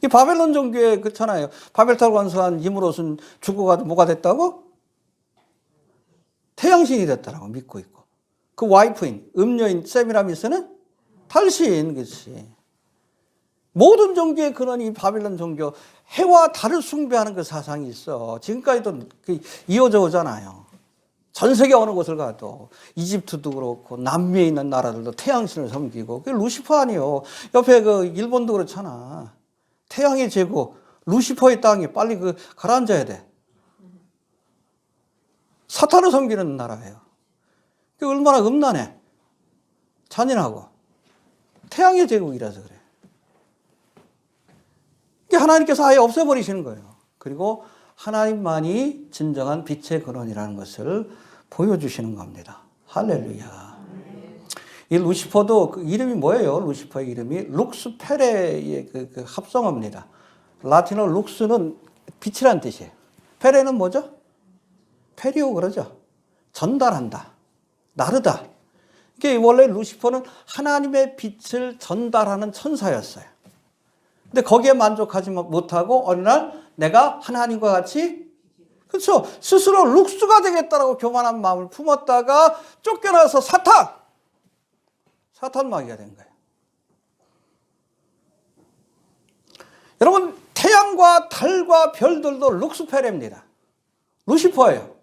이 바벨론 종교에 그렇잖아요. 바벨탑을 건설한 이므롯은 죽어가도 뭐가 됐다고? 태양신이 됐다라고 믿고 있고. 그 와이프인, 음녀인 세미라미스는 달신, 그렇지. 모든 종교의 근원이 바벨론 종교, 해와 달을 숭배하는 그 사상이 있어. 지금까지도 이어져 오잖아요. 전 세계 어느 곳을 가도 이집트도 그렇고 남미에 있는 나라들도 태양신을 섬기고 그게 루시퍼 아니요. 옆에 그 일본도 그렇잖아. 태양의 제국, 루시퍼의 땅에 빨리 가라앉아야 돼. 사탄을 섬기는 나라예요. 그게 얼마나 음란해. 잔인하고. 태양의 제국이라서 그래. 이게 하나님께서 아예 없애버리시는 거예요. 그리고 하나님만이 진정한 빛의 근원이라는 것을 보여주시는 겁니다. 할렐루야. 이 루시퍼도 그 이름이 뭐예요? 루시퍼의 이름이 룩스페레의 그 합성어입니다. 라틴어 룩스는 빛이란 뜻이에요. 페레는 뭐죠? 페리오 그러죠. 전달한다. 나르다. 이게 원래 루시퍼는 하나님의 빛을 전달하는 천사였어요. 근데 거기에 만족하지 못하고 어느 날 내가 하나님과 같이 그렇죠. 스스로 룩스가 되겠다라고 교만한 마음을 품었다가 쫓겨나서 사탄! 사탄 마귀가 된 거예요. 여러분, 태양과 달과 별들도 룩스페레입니다. 루시퍼예요.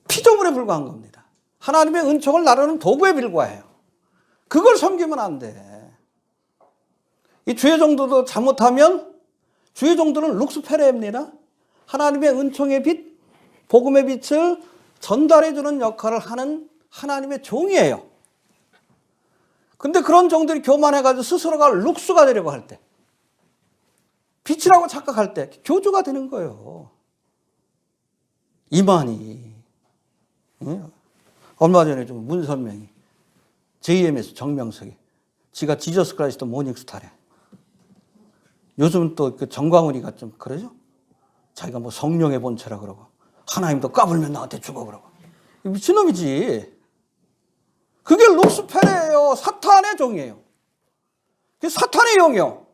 피조물에 불과한 겁니다. 하나님의 은총을 나르는 도구에 불과해요. 그걸 섬기면 안 돼. 이 주의 종도도 잘못하면 주의 종도는 룩스페레입니다. 하나님의 은총의 빛, 복음의 빛을 전달해주는 역할을 하는 하나님의 종이에요. 근데 그런 종들이 교만해가지고 스스로가 룩스가 되려고 할 때, 빛이라고 착각할 때 교주가 되는 거예요. 이만희. 얼마 전에 좀 문선명이 JMS 정명석이 지가 지저스 크라이스트 모닝스타래. 요즘 또 그 정광훈이가 좀 그러죠? 자기가 뭐 성령의 본체라 그러고 하나님도 까불면 나한테 죽어 그러고. 미친놈이지. 그게 룩스페레예요. 사탄의 종이에요. 그게 사탄의 영이요.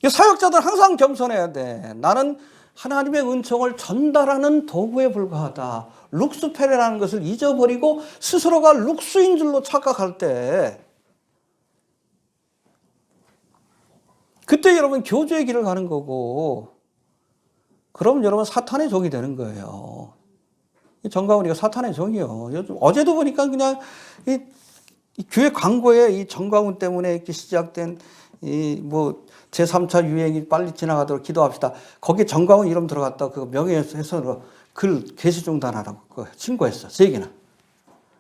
사역자들 항상 겸손해야 돼. 나는 하나님의 은총을 전달하는 도구에 불과하다. 룩스페레라는 것을 잊어버리고 스스로가 룩스인 줄로 착각할 때, 그때 여러분 교주의 길을 가는 거고, 그럼 여러분 사탄의 종이 되는 거예요. 정가훈이가 사탄의 종이요. 요즘 어제도 보니까 그냥 이 교회 광고에 이 정가훈 때문에 이렇게 시작된 이 뭐 제3차 유행이 빨리 지나가도록 기도합시다. 거기에 정가훈 이름 들어갔다 그 명예훼손으로 글 게시 중단하라고 신고했어. 3개나.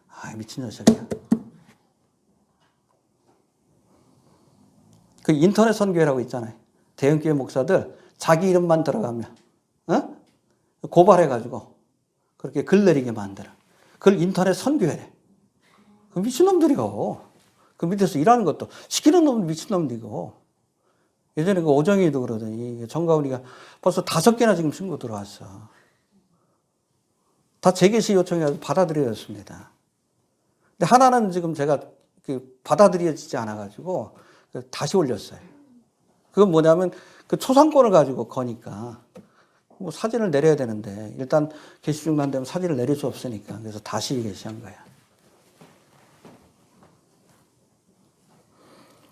아, 미친 녀석이야. 그 인터넷 선교회라고 있잖아요. 대형교회 목사들 자기 이름만 들어가면 고발해가지고 그렇게 글 내리게 만들어. 그걸 인터넷 선교회래. 그 미친놈들이요. 그 밑에서 일하는 것도 시키는 놈은 미친놈들이고. 예전에 그 오정희도 그러더니 정가훈이가 벌써 5개나 지금 신고 들어왔어. 다 재개시 요청해서 받아들여졌습니다. 근데 하나는 지금 제가 받아들여지지 않아가지고 다시 올렸어요. 그건 뭐냐면 그 초상권을 가지고 거니까 뭐 사진을 내려야 되는데 일단 게시 중단되면 사진을 내릴 수 없으니까 그래서 다시 게시한 거야.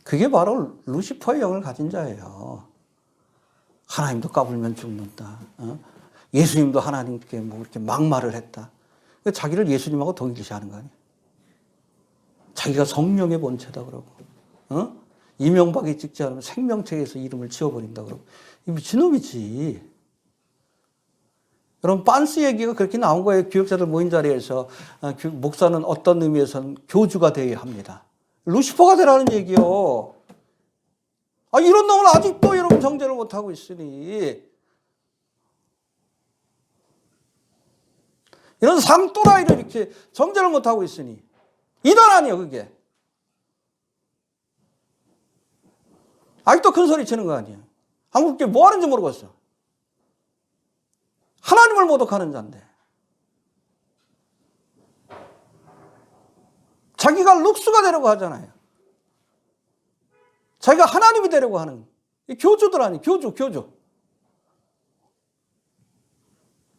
그게 바로 루시퍼의 영을 가진 자예요. 하나님도 까불면 죽는다. 예수님도 하나님께 뭐 이렇게 막말을 했다. 자기를 예수님하고 동일시하는 거 아니에요. 자기가 성령의 본체다 그러고, 이명박이 찍지 않으면 생명책에서 이름을 지워버린다 그러고, 이 미친놈이지. 여러분, 빤스 얘기가 그렇게 나온 거예요. 교역자들 모인 자리에서 목사는 어떤 의미에서는 교주가 되어야 합니다. 루시퍼가 되라는 얘기요. 아, 이런 놈은 아직도 여러분 정죄를 못하고 있으니, 이런 상또라이를 이렇게 정죄를 못하고 있으니, 이단 아니에요, 그게. 아직도 큰 소리 치는 거 아니에요. 한국교회 뭐 하는지 모르겠어. 하나님을 모독하는 자인데. 자기가 룩스가 되려고 하잖아요. 자기가 하나님이 되려고 하는 이 교주들 아니에요. 교주.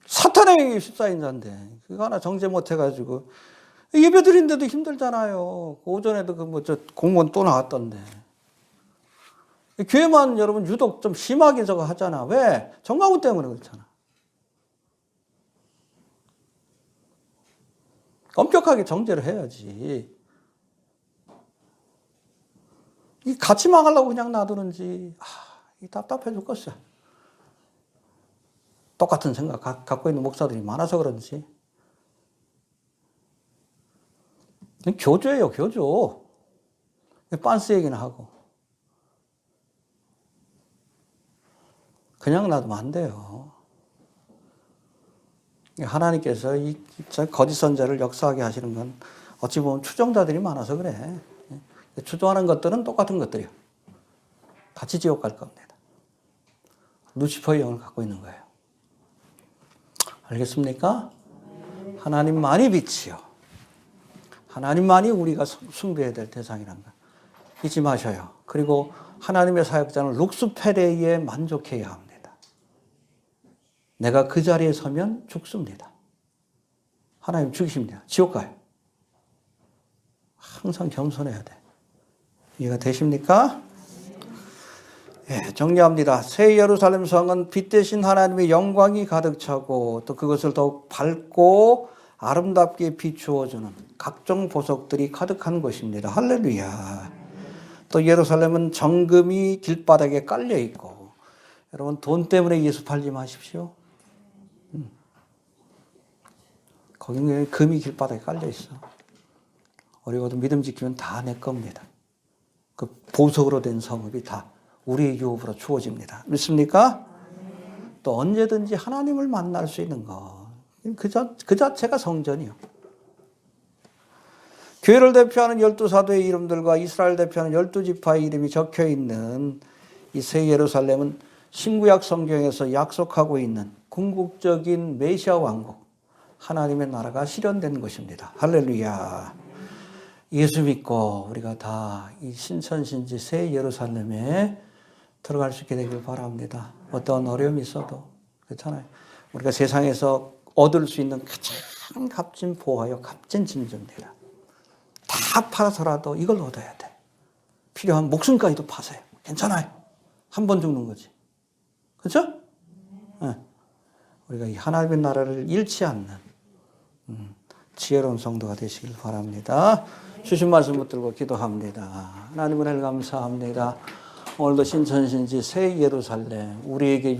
사탄에게 휩싸인 자인데 그거 하나 정죄 못해가지고 예배 드리는데도 힘들잖아요. 오전에도 그 저 공무원 또 나왔던데. 교회만 여러분 유독 좀 심하게 저거 하잖아. 왜? 정강훈 때문에 그렇잖아. 엄격하게 정죄를 해야지. 이 같이 망하려고 그냥 놔두는지, 이 답답해 죽겠어. 똑같은 생각 갖고 있는 목사들이 많아서 그런지. 교주예요, 교주. 빤스 얘기나 하고. 그냥 놔두면 안 돼요. 하나님께서 이 거짓 선자를 역사하게 하시는 건 어찌 보면 추종자들이 많아서 그래. 추종하는 것들은 똑같은 것들이요. 같이 지옥 갈 겁니다. 루시퍼의 영을 갖고 있는 거예요. 알겠습니까? 하나님만이 빛이요. 하나님만이 우리가 숭배해야 될 대상이란 거 잊지 마셔요. 그리고 하나님의 사역자는 룩스페레에 만족해야 합니다. 내가 그 자리에 서면 죽습니다. 하나님 죽이십니다. 지옥 가요. 항상 겸손해야 돼. 이해가 되십니까? 예, 정리합니다. 새 예루살렘 성은 빛 대신 하나님의 영광이 가득 차고 또 그것을 더욱 밝고 아름답게 비추어주는 각종 보석들이 가득한 것입니다. 할렐루야. 또 예루살렘은 정금이 길바닥에 깔려 있고, 여러분 돈 때문에 예수 팔지 마십시오. 거기는 금이 길바닥에 깔려 있어. 우리가 믿음 지키면 다 내 겁니다. 그 보석으로 된 성읍이 다 우리의 유업으로 주어집니다. 믿습니까? 또 언제든지 하나님을 만날 수 있는 것. 그 자체가 성전이요. 교회를 대표하는 12사도의 이름들과 이스라엘 대표하는 12지파의 이름이 적혀 있는 이 새 예루살렘은 신구약 성경에서 약속하고 있는 궁극적인 메시아 왕국, 하나님의 나라가 실현된 것입니다. 할렐루야. 예수 믿고 우리가 다 이 신천신지 새 예루살렘에 들어갈 수 있게 되길 바랍니다. 어떤 어려움이 있어도 그렇잖아요. 우리가 세상에서 얻을 수 있는 가장 값진 보화요, 값진 진주입니다. 다 팔아서라도 이걸 얻어야 돼. 필요한 목숨까지도 파세요. 괜찮아요. 한 번 죽는 거지. 그렇죠? 네. 우리가 이 하나님의 나라를 잃지 않는 지혜로운 성도가 되시길 바랍니다. 주신 말씀 붙들고 기도합니다. 하나님 은혜를 감사합니다. 오늘도 신천신지 새 예루살렘 우리에게